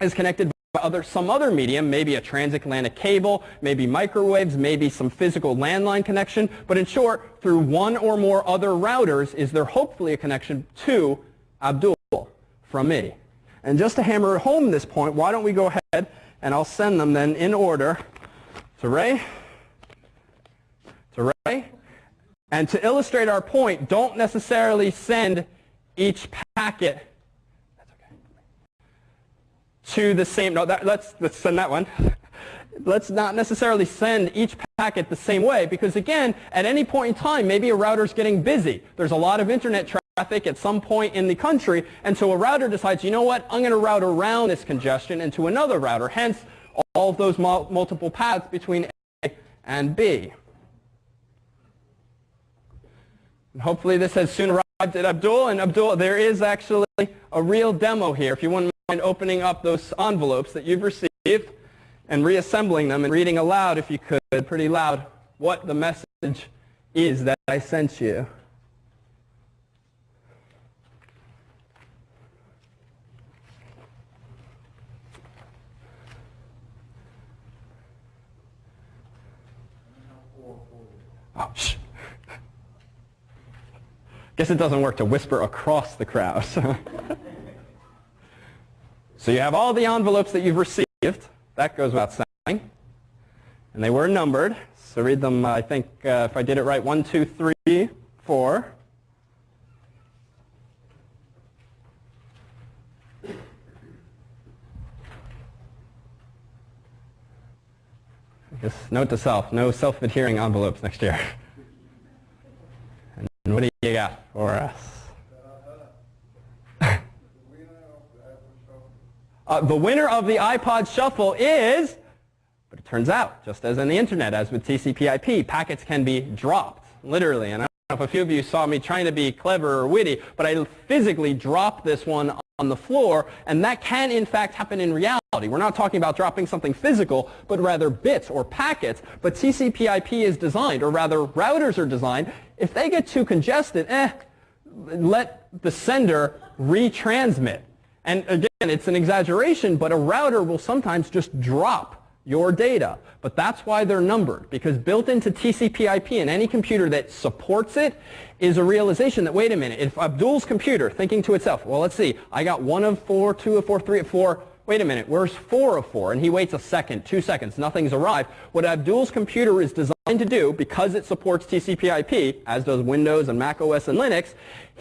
is connected via some other medium, maybe a transatlantic cable, maybe microwaves, maybe some physical landline connection. But in short, through one or more other routers is there hopefully a connection to Abdul from me. And just to hammer home this point, why don't we go ahead and I'll send them then in order to Ray, and to illustrate our point, don't necessarily send each packet to the same, no, let's send that one. Let's not necessarily send each packet the same way because, again, at any point in time, maybe a router's getting busy. There's a lot of internet traffic at some point in the country, and so a router decides, you know what, I'm going to route around this congestion into another router, hence all of those multiple paths between A and B. And hopefully this has soon arrived at Abdul, and Abdul, there is actually a real demo here. If you wouldn't mind opening up those envelopes that you've received and reassembling them and reading aloud, if you could, pretty loud, what the message is that I sent you. Oh, shh. Guess it doesn't work to whisper across the crowd. So you have all the envelopes that you've received. That goes without saying. And they were numbered. So read them, I think, if I did it right, 1, 2, 3, 4. Just note to self, no self-adhering envelopes next year. And what do you got for us? The winner of the iPod Shuffle is, but it turns out, just as in the internet, as with TCP/IP, packets can be dropped, literally. And I don't know if a few of you saw me trying to be clever or witty, but I physically dropped this one on the floor, and that can in fact happen in reality. We're not talking about dropping something physical, but rather bits or packets. But TCP/IP is designed, or rather routers are designed, if they get too congested, let the sender retransmit. And again, it's an exaggeration, but a router will sometimes just drop your data. But that's why they're numbered, because built into TCP/IP in any computer that supports it is a realization that, wait a minute, if Abdul's computer thinking to itself, well, let's see, I got 1 of 4, 2 of 4, 3 of 4, wait a minute, where's 4 of 4? And he waits a second, 2 seconds, nothing's arrived. What Abdul's computer is designed to do, because it supports TCP/IP, as does Windows and Mac OS and Linux,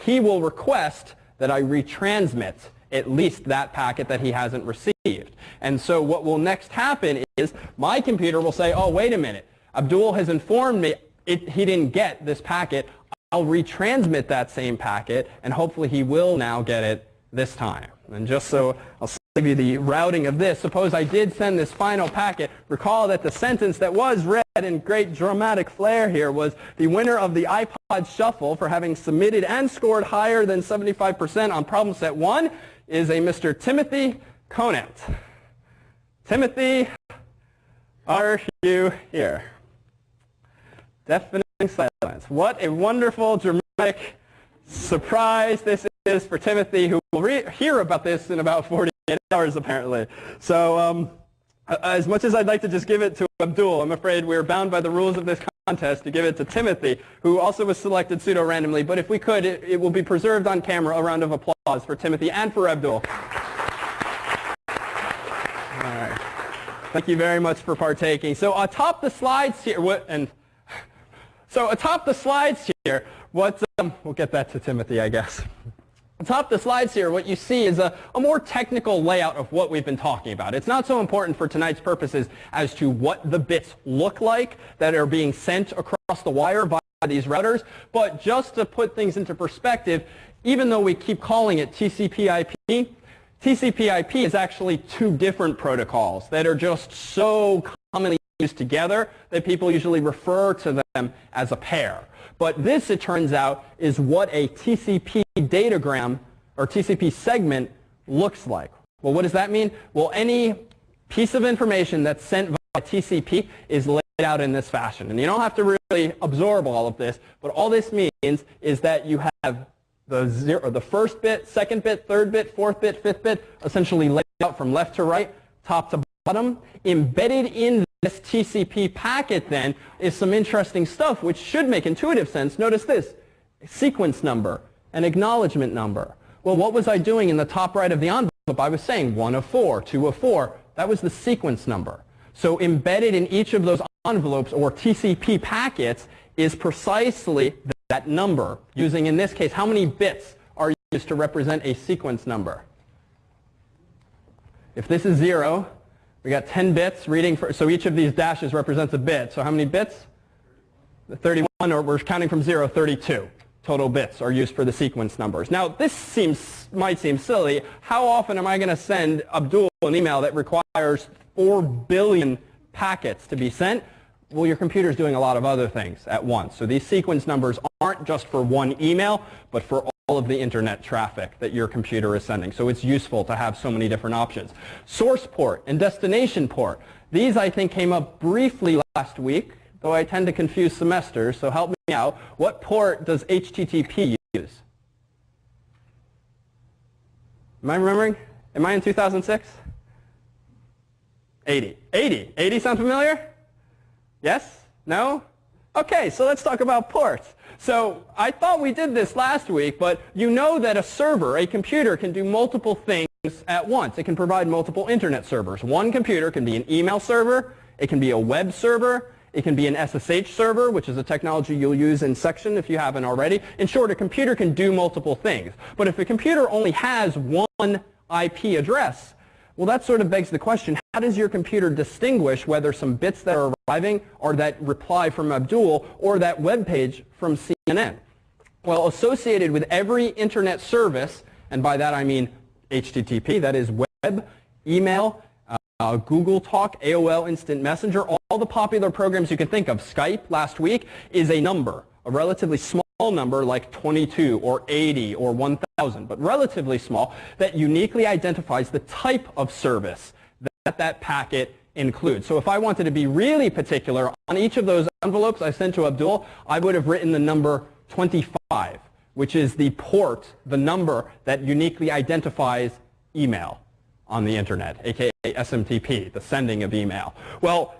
he will request that I retransmit at least that packet that he hasn't received. And so what will next happen is my computer will say, oh, wait a minute, Abdul has informed me he didn't get this packet. I'll retransmit that same packet, and hopefully he will now get it this time. And just so I'll say give you the routing of this. Suppose I did send this final packet. Recall that the sentence that was read in great dramatic flair here was the winner of the iPod Shuffle for having submitted and scored higher than 75% on problem set 1 is a Mr. Timothy Conant. Timothy, are you here? Deafening silence. What a wonderful, dramatic surprise this is for Timothy, who will hear about this in about 48 hours, apparently. So as much as I'd like to just give it to Abdul, I'm afraid we're bound by the rules of this contest to give it to Timothy, who also was selected pseudo-randomly. But if we could, it will be preserved on camera. A round of applause for Timothy and for Abdul. All right. Thank you very much for partaking. So atop the slides here, we'll get that to Timothy, I guess. Atop the slides here, what you see is a more technical layout of what we've been talking about. It's not so important for tonight's purposes as to what the bits look like that are being sent across the wire via these routers, but just to put things into perspective, even though we keep calling it TCP/IP, TCP/IP is actually two different protocols that are just so commonly used together that people usually refer to them as a pair. But this, it turns out, is what a TCP datagram or TCP segment looks like. Well, what does that mean? Well, any piece of information that's sent via TCP is laid out in this fashion. And you don't have to really absorb all of this, but all this means is that you have the first bit, second bit, third bit, fourth bit, fifth bit, essentially laid out from left to right, top to bottom. Embedded in this TCP packet then is some interesting stuff which should make intuitive sense. Notice this, a sequence number, an acknowledgement number. Well, what was I doing in the top right of the envelope? I was saying 1 of 4, 2 of 4. That was the sequence number. So embedded in each of those envelopes or TCP packets is precisely that number, using, in this case, how many bits are used to represent a sequence number? If this is 0, we got 10 bits reading, so each of these dashes represents a bit. So how many bits? 31, or we're counting from 0, 32. Total bits are used for the sequence numbers. Now, this might seem silly. How often am I going to send Abdul an email that requires 4 billion packets to be sent? Well, your computer's doing a lot of other things at once. So these sequence numbers aren't just for one email, but for all of the internet traffic that your computer is sending. So it's useful to have so many different options. Source port and destination port. These, I think, came up briefly last week, though I tend to confuse semesters, so help me out. What port does HTTP use? Am I remembering? Am I in 2006? 80. 80. 80 sound familiar? Yes? No? Okay, so let's talk about ports. So I thought we did this last week, but you know that a server, a computer, can do multiple things at once. It can provide multiple internet servers. One computer can be an email server, it can be a web server, it can be an SSH server, which is a technology you'll use in section if you haven't already. In short, a computer can do multiple things. But if a computer only has one IP address, well, that sort of begs the question, how does your computer distinguish whether some bits that are arriving are that reply from Abdul or that web page from CNN? Well, associated with every internet service, and by that I mean HTTP, that is web, email, Google Talk, AOL Instant Messenger, all the popular programs you can think of, Skype last week, is a number, a relatively small number like 22 or 80 or 1,000, but relatively small, that uniquely identifies the type of service that packet includes. So if I wanted to be really particular, on each of those envelopes I sent to Abdul, I would have written the number 25, which is the port, the number that uniquely identifies email on the internet, aka SMTP, the sending of email. Well,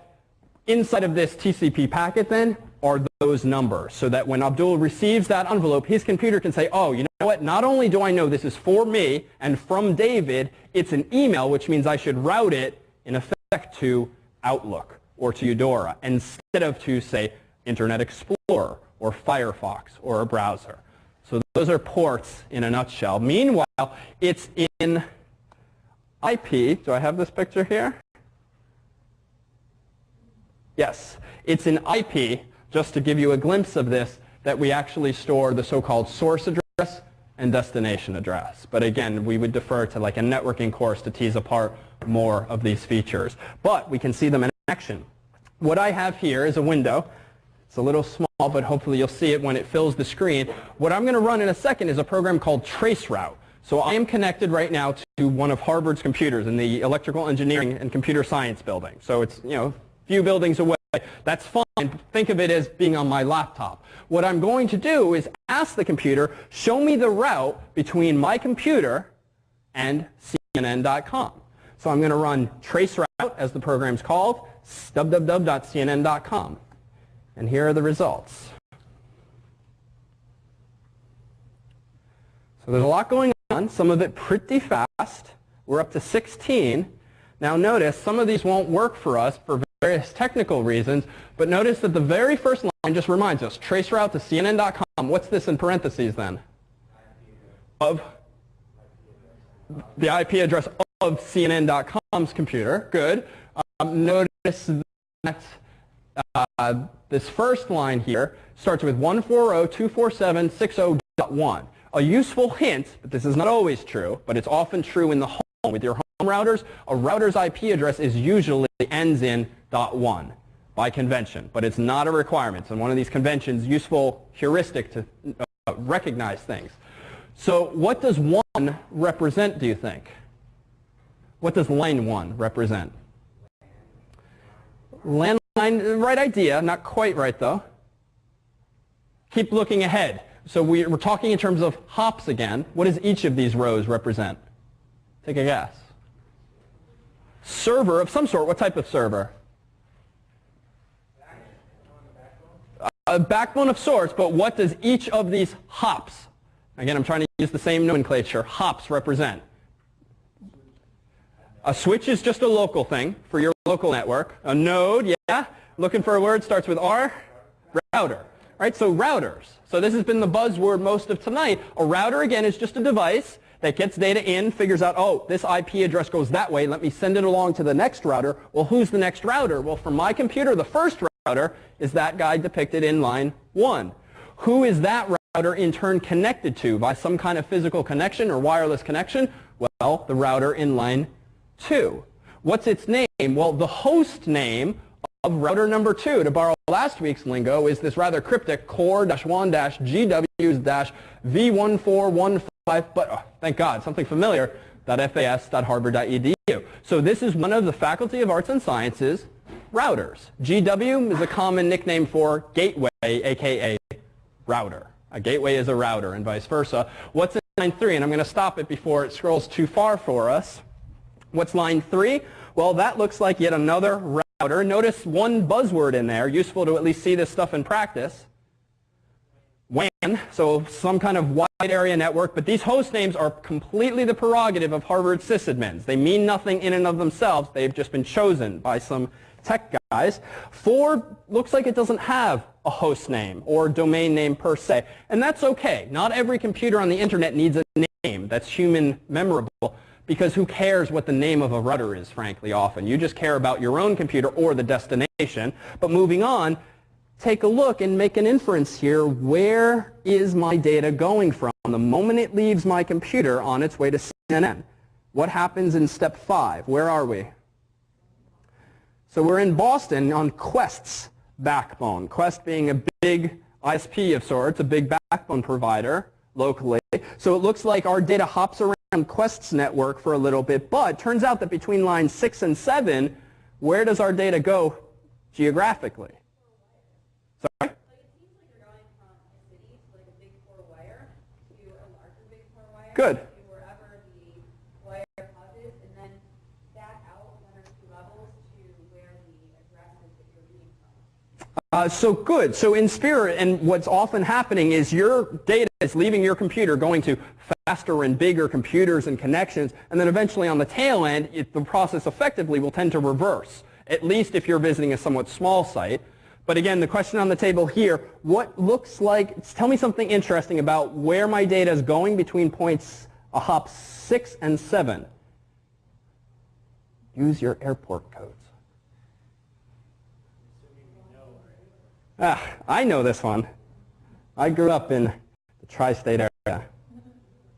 inside of this TCP packet then are those numbers, so that when Abdul receives that envelope, his computer can say, oh, you know what, not only do I know this is for me and from David, it's an email, which means I should route it, in effect, to Outlook or to Eudora, instead of to, say, Internet Explorer or Firefox or a browser. So those are ports in a nutshell. Meanwhile, it's in IP. Do I have this picture here? Yes. It's in IP, just to give you a glimpse of this, that we actually store the so-called source address and destination address. But again, we would defer to like a networking course to tease apart more of these features. But we can see them in action. What I have here is a window. It's a little small, but hopefully you'll see it when it fills the screen. What I'm going to run in a second is a program called traceroute. So I am connected right now to one of Harvard's computers in the electrical engineering and computer science building. So it's, a few buildings away. That's fine. Think of it as being on my laptop. What I'm going to do is ask the computer, show me the route between my computer and CNN.com. So I'm going to run traceroute, as the program's called, www.cnn.com. And here are the results. So there's a lot going on, some of it pretty fast. We're up to 16. Now notice, some of these won't work for us for various technical reasons, but notice that the very first line just reminds us, traceroute to CNN.com. What's this in parentheses then? Of the IP address of CNN.com's computer. Good. Notice that this first line here starts with 140.247.60.1. A useful hint, but this is not always true, but it's often true in the home. With your home routers, a router's IP address is usually ends in .1 by convention, but it's not a requirement. It's one of these conventions, useful heuristic to recognize things. So what does 1 represent, do you think? What does line 1 represent? Landline, right idea, not quite right though. Keep looking ahead. So we're talking in terms of hops again. What does each of these rows represent? Take a guess. Server of some sort. What type of server? A backbone of sorts, but what does each of these hops, again I'm trying to use the same nomenclature, hops represent? A switch is just a local thing for your local network. A node, yeah? Looking for a word, starts with R? Router. Right, so routers. So this has been the buzzword most of tonight. A router, again, is just a device that gets data in, figures out, oh, this IP address goes that way. Let me send it along to the next router. Well, who's the next router? Well, for my computer, the first router is that guy depicted in line 1. Who is that router in turn connected to by some kind of physical connection or wireless connection? Well, the router in line 2. What's its name? Well, the host name of router number 2, to borrow last week's lingo, is this rather cryptic core-1-GWs-V1415, but thank God, something familiar, .fas.harvard.edu. So this is one of the Faculty of Arts and Sciences routers. GW is a common nickname for gateway, aka router. A gateway is a router and vice versa. What's in line 3? And I'm going to stop it before it scrolls too far for us. What's line 3? Well, that looks like yet another router. Notice one buzzword in there, useful to at least see this stuff in practice. WAN, so some kind of wide area network, but these host names are completely the prerogative of Harvard sysadmins. They mean nothing in and of themselves. They've just been chosen by some tech guys. 4 looks like it doesn't have a host name or domain name per se, and that's okay. Not every computer on the internet needs a name that's human memorable, because who cares what the name of a router is, frankly, often. You just care about your own computer or the destination. But moving on, take a look and make an inference here. Where is my data going from the moment it leaves my computer on its way to CNN? What happens in step 5? Where are we? So we're in Boston on Quest's backbone. Quest being a big ISP of sorts, a big backbone provider locally. So it looks like our data hops around Quest's network for a little bit, but turns out that between lines 6 and 7, where does our data go geographically? Sorry? Like it seems like you're going from a city to like a big core wire to a larger big core wire. Good. To wherever the wire hub is, and then back out 1 or 2 levels to where the address is that you're reading from. So good. So in spirit, and what's often happening is your data is leaving your computer, going to faster and bigger computers and connections, and then eventually on the tail end, the process effectively will tend to reverse, at least if you're visiting a somewhat small site. But again, the question on the table here, what looks like, tell me something interesting about where my data is going between points, a hop 6 and 7. Use your airport codes. I know this one. I grew up in the tri-state area.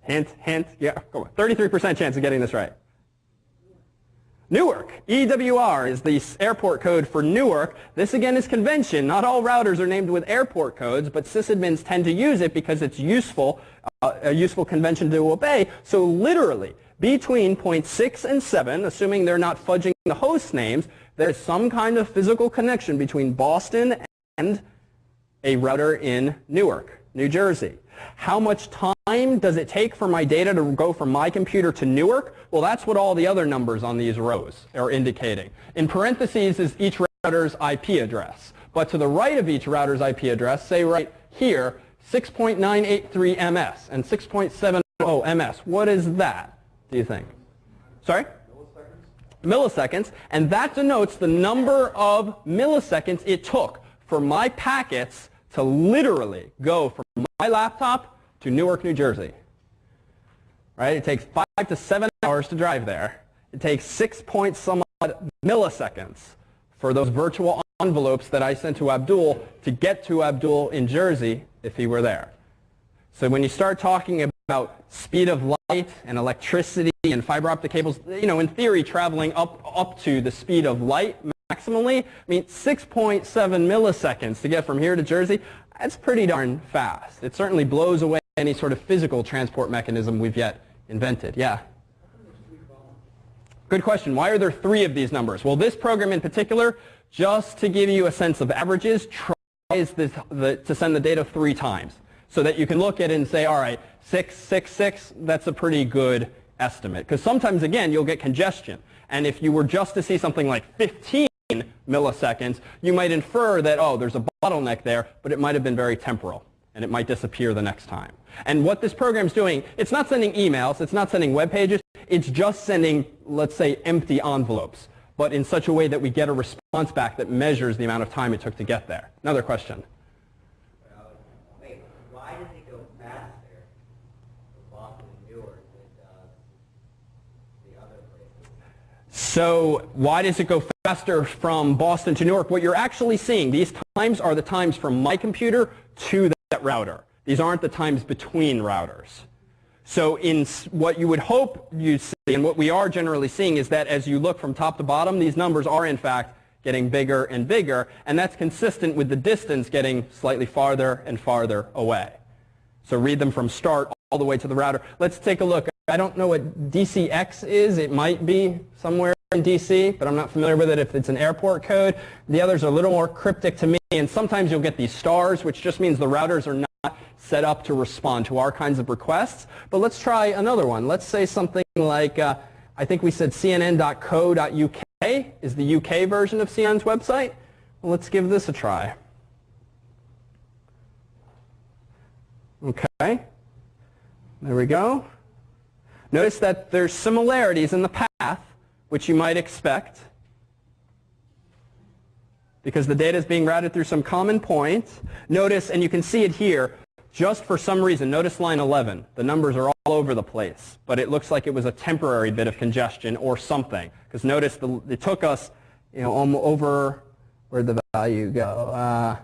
Hint, hint. Yeah, come on. 33% chance of getting this right. Newark. EWR is the airport code for Newark. This again is convention. Not all routers are named with airport codes, but sysadmins tend to use it because it's useful, a useful convention to obey. So literally, between 0.6 and 7, assuming they're not fudging the host names, there's some kind of physical connection between Boston and a router in Newark, New Jersey. How much time does it take for my data to go from my computer to Newark? Well, that's what all the other numbers on these rows are indicating. In parentheses is each router's IP address. But to the right of each router's IP address, say right here, 6.983 ms and 6.70 ms. What is that, do you think? Sorry? Milliseconds. And that denotes the number of milliseconds it took for my packets to literally go from my laptop to Newark, New Jersey. Right? It takes 5 to 7 hours to drive there. It takes 6 point some odd milliseconds for those virtual envelopes that I sent to Abdul to get to Abdul in Jersey if he were there. So when you start talking about speed of light and electricity and fiber optic cables, you know, in theory traveling up to the speed of light maximally, I mean 6.7 milliseconds to get from here to Jersey, that's pretty darn fast. It certainly blows away any sort of physical transport mechanism we've yet invented. Yeah? Good question. Why are there 3 of these numbers? Well, this program in particular, just to give you a sense of averages, tries to send the data 3 times so that you can look at it and say, all right, 666, that's a pretty good estimate. Because sometimes, again, you'll get congestion. And if you were just to see something like 15 milliseconds, you might infer that, oh, there's a bottleneck there, but it might have been very temporal, and it might disappear the next time. And what this program's doing, it's not sending emails, it's not sending web pages, it's just sending, let's say, empty envelopes, but in such a way that we get a response back that measures the amount of time it took to get there. Another question. Wait, why does it go faster for Boston and Newark than it does the other places? So why does it go faster from Boston to Newark? What you're actually seeing, these times are the times from my computer to that router. These aren't the times between routers. So in what you would hope you'd see, and what we are generally seeing, is that as you look from top to bottom, these numbers are in fact getting bigger and bigger, and that's consistent with the distance getting slightly farther and farther away. So read them from start all the way to the router. Let's take a look. I don't know what DCX is. It might be somewhere in DC, but I'm not familiar with it if it's an airport code. The others are a little more cryptic to me, and sometimes you'll get these stars, which just means the routers are not set up to respond to our kinds of requests. But let's try another one. Let's say something like, I think we said cnn.co.uk is the UK version of CNN's website. Well, let's give this a try. Okay. There we go. Notice that there's similarities in the path, which you might expect, because the data is being routed through some common point. Notice, and you can see it here, just for some reason, notice line 11. The numbers are all over the place, but it looks like it was a temporary bit of congestion or something. Because notice it took us, you know, over, where'd the value go?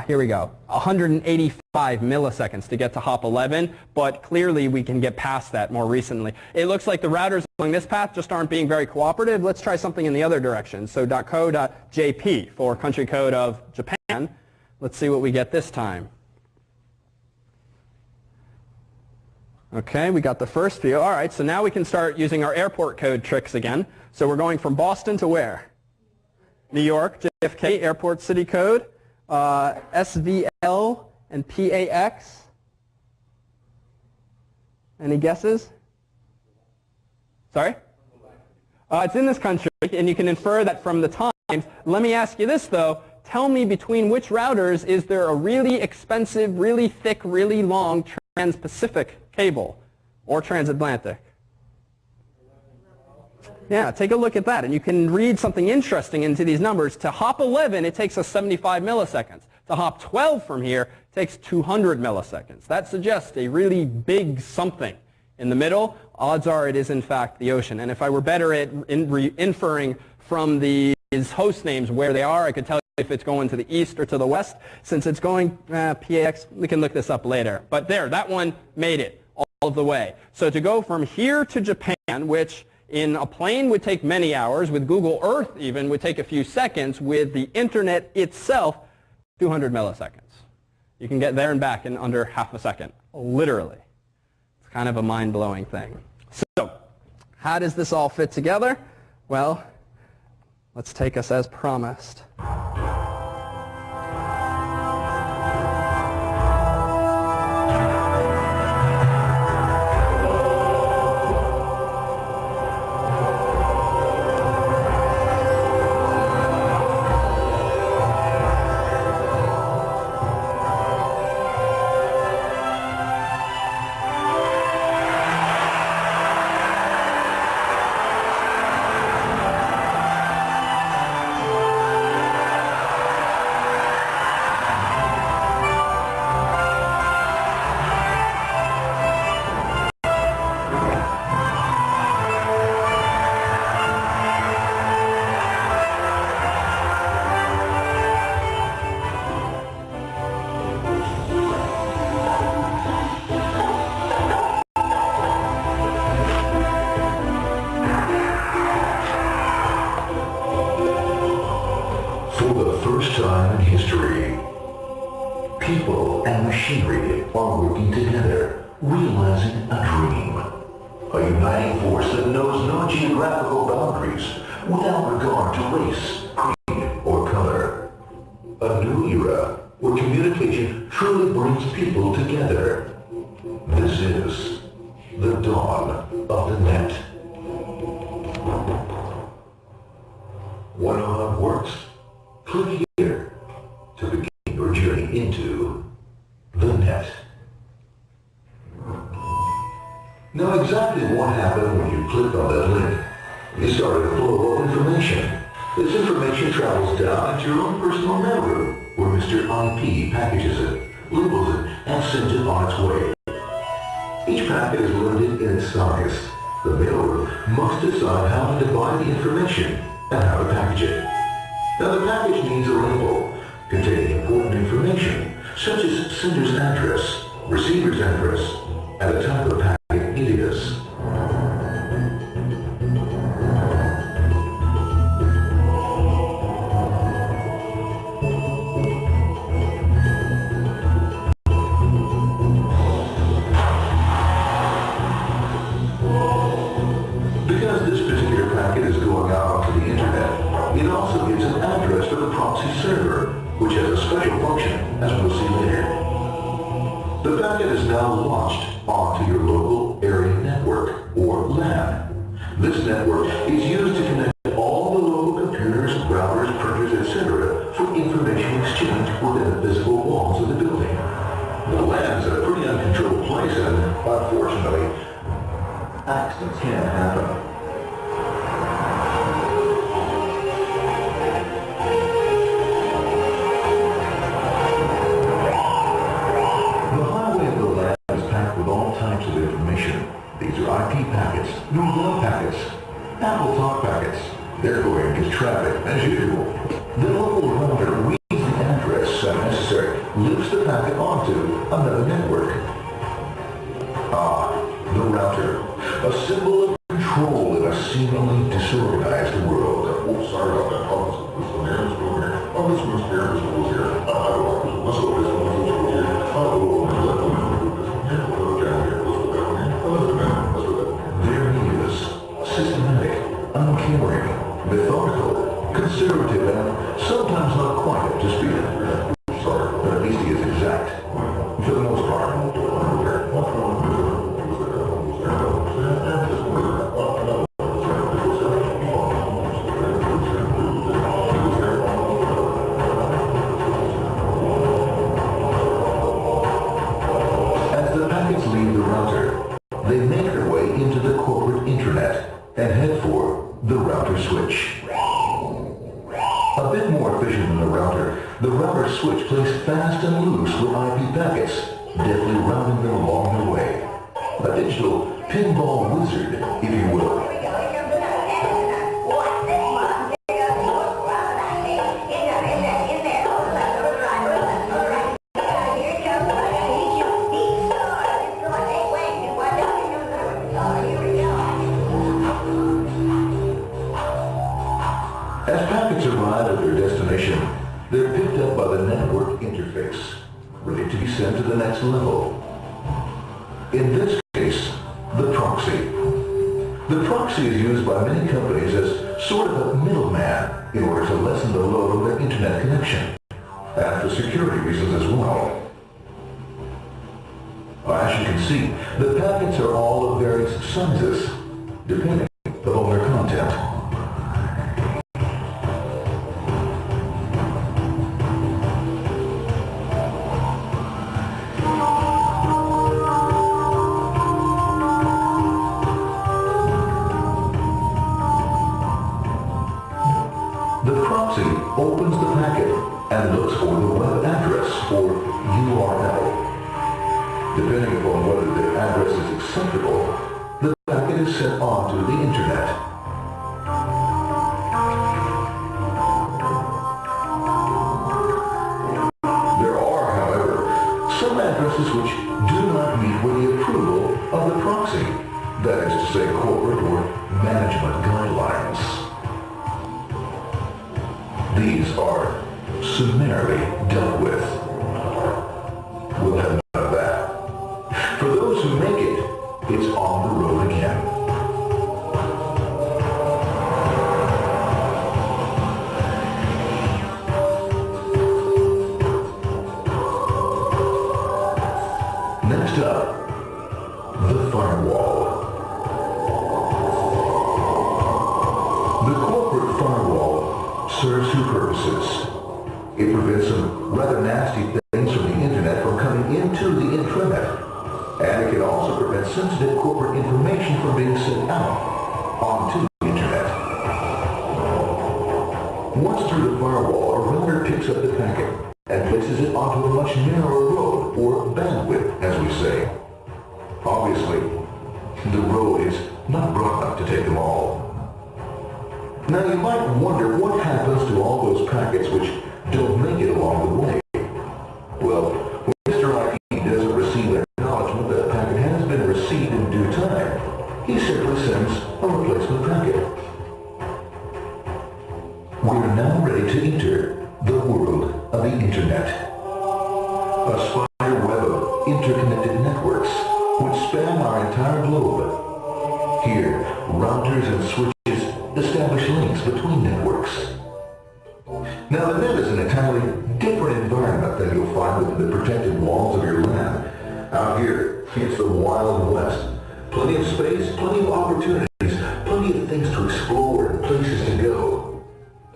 Here we go, 185 milliseconds to get to hop 11, but clearly we can get past that more recently. It looks like the routers along this path just aren't being very cooperative. Let's try something in the other direction. So .co.jp for country code of Japan. Let's see what we get this time. Okay, we got the first few. All right, so now we can start using our airport code tricks again. So we're going from Boston to where? New York, JFK, airport city code. SVL and PAX. Any guesses? Sorry? It's in this country, and you can infer that from the times. Let me ask you this, though. Tell me, between which routers is there a really expensive, really thick, really long trans-Pacific cable or transatlantic? Yeah, take a look at that, and you can read something interesting into these numbers. To hop 11, it takes us 75 milliseconds. To hop 12 from here, it takes 200 milliseconds. That suggests a really big something in the middle. Odds are it is, in fact, the ocean. And if I were better at inferring from these host names where they are, I could tell if it's going to the east or to the west. Since it's going PAX, we can look this up later. But there, that one made it all of the way. So to go from here to Japan, which in a plane would take many hours, with Google Earth even would take a few seconds, with the internet itself, 200 milliseconds. You can get there and back in under half a second, literally. It's kind of a mind-blowing thing. So how does this all fit together? Well, let's take us as promised. Time in history, people and machinery are working together, realizing a dream. A uniting force that knows no geographical boundaries, without regard to race, creed, or color. A new era where communication truly brings people together. This is the dawn of the net. Want to know how it works? Click here to begin your journey into the net. Now exactly what happened when you clicked on that link? You started a flow of information. This information travels down into your own personal mailroom, where Mr. IP packages it, labels it, and sends it on its way. Each packet is limited in its size. The mailroom must decide how to divide the information and how to package it. Now the package needs a label containing important information, such as sender's address, receiver's address, and the type of packet it is. Because this particular packet is going out onto the internet, it also gives an address for the proxy server, which has a special function, as we'll see later. The packet is now launched onto your local area network, or LAN. This network is used to connect all the local computers, routers, printers, etc. for information exchange within the physical walls of the building. The LAN is a pretty uncontrolled place, and unfortunately, accidents can happen. These are IP packets, Google packets, Apple Talk packets. They're going to get traffic as usual. The local router reads the address and necessary, loops the packet onto another network. The router, a symbol of control in a seemingly disorganized world. Oh, sorry about that. This one here, this one here. Oh, this one's here, this one's here. Let's go this one, this one here. There he is, systematic, uncaring, methodical, conservative, and sometimes not quite up to speed. Sorry, but at least he is exact, for the most part. As the packets leave the router, they make their way into the corporate intranet and head for the router switch. A bit more efficient than the router switch plays fast and loose with IP packets, deftly routing them along their way. A digital pinball wizard, if you will. destination, they're picked up by the network interface, ready to be sent to the next level. In this case, the proxy. The proxy is used by many companies as sort of a middleman in order to lessen the load on their internet connection, and for security reasons as well. As you can see, the packets are all of various sizes, depending upon their content. The proxy opens the packet and looks for the web address, or URL. Depending upon whether the address is acceptable, the packet is sent on to the internet. There are, however, some addresses which do not meet with the approval of the proxy, that is to say corporate or management guidelines. These are summarily dealt with. We'll have none of that. For those who make it, it's on the road again. Next up, the firewall. The corporate firewall serves two purposes. It prevents some rather nasty things from the internet from coming into the intranet, and it can also prevent sensitive corporate information from being sent out onto the internet. Once through the firewall, a router picks up the packet and places it onto a much narrower road, or bandwidth, as we say. Obviously, the road is not broad enough to take them all. Now you might wonder what happens to all those packets which don't make it along the way. Well, when Mr. IP doesn't receive an acknowledgement that a packet has been received in due time, he simply sends a replacement packet. We're now ready to enter the world of the internet. A spider web of interconnected networks which span our entire globe. Here, routers and switches establish links between networks. Now, the net is an entirely different environment than you'll find within the protected walls of your lab. Out here, it's the Wild West. Plenty of space, plenty of opportunities, plenty of things to explore and places to go.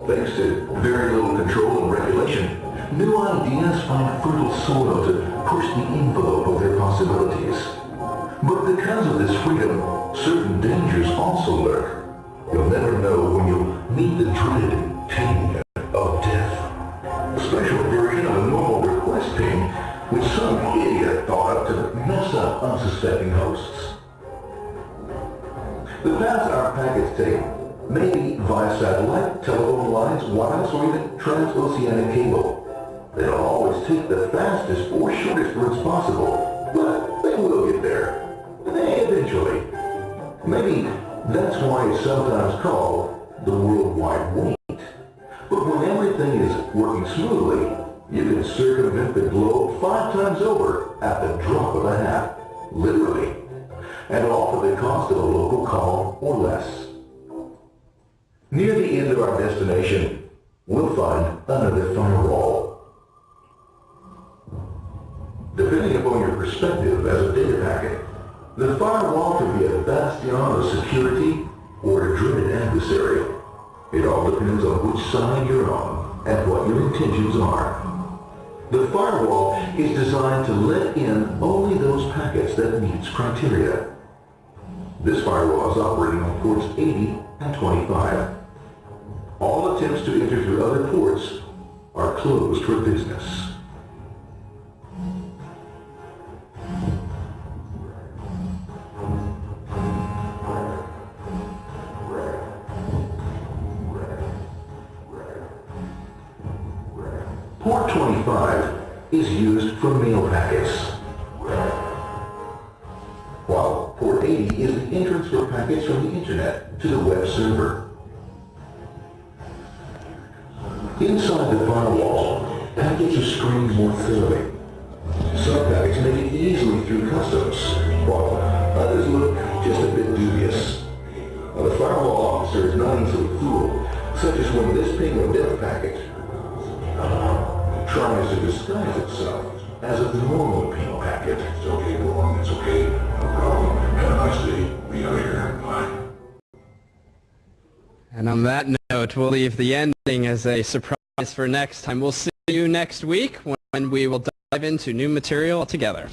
Thanks to very little control and regulation, new ideas find fertile soil to push the envelope of their possibilities. But because of this freedom, certain dangers also lurk. You'll never know when you'll meet the dreaded pain of death. Especially if you're in a normal request ping, which some idiot thought up to mess up unsuspecting hosts. The paths our packets take may be via satellite, telephone lines, wireless, or even transoceanic cable. They don't always take the fastest or shortest routes possible, but they will get there. Eventually. Maybe that's why it's sometimes called the worldwide wait. But when everything is working smoothly, you can circumvent the globe 5 times over at the drop of a hat, literally, and all for the cost of a local call or less. Near the end of our destination, we'll find another firewall. Depending upon your perspective as a data packet, the firewall can be a bastion of security or a dreaded adversary. It all depends on which side you're on and what your intentions are. The firewall is designed to let in only those packets that meet its criteria. This firewall is operating on ports 80 and 25. All attempts to enter through other ports are closed for business. Port 25 is used for mail packets, while Port 80 is the entrance for packets from the internet to the web server. Inside the firewall, packets are screened more thoroughly. Some packets make it easily through customs, while others look just a bit dubious. The firewall officer is not easily fooled, such as when this ping of death packet tries to disguise itself as a normal ping packet. It's okay, Norm. It's okay. No problem. Have a nice day. Be out here. Bye. And on that note, we'll leave the ending as a surprise for next time. We'll see you next week when we will dive into new material together.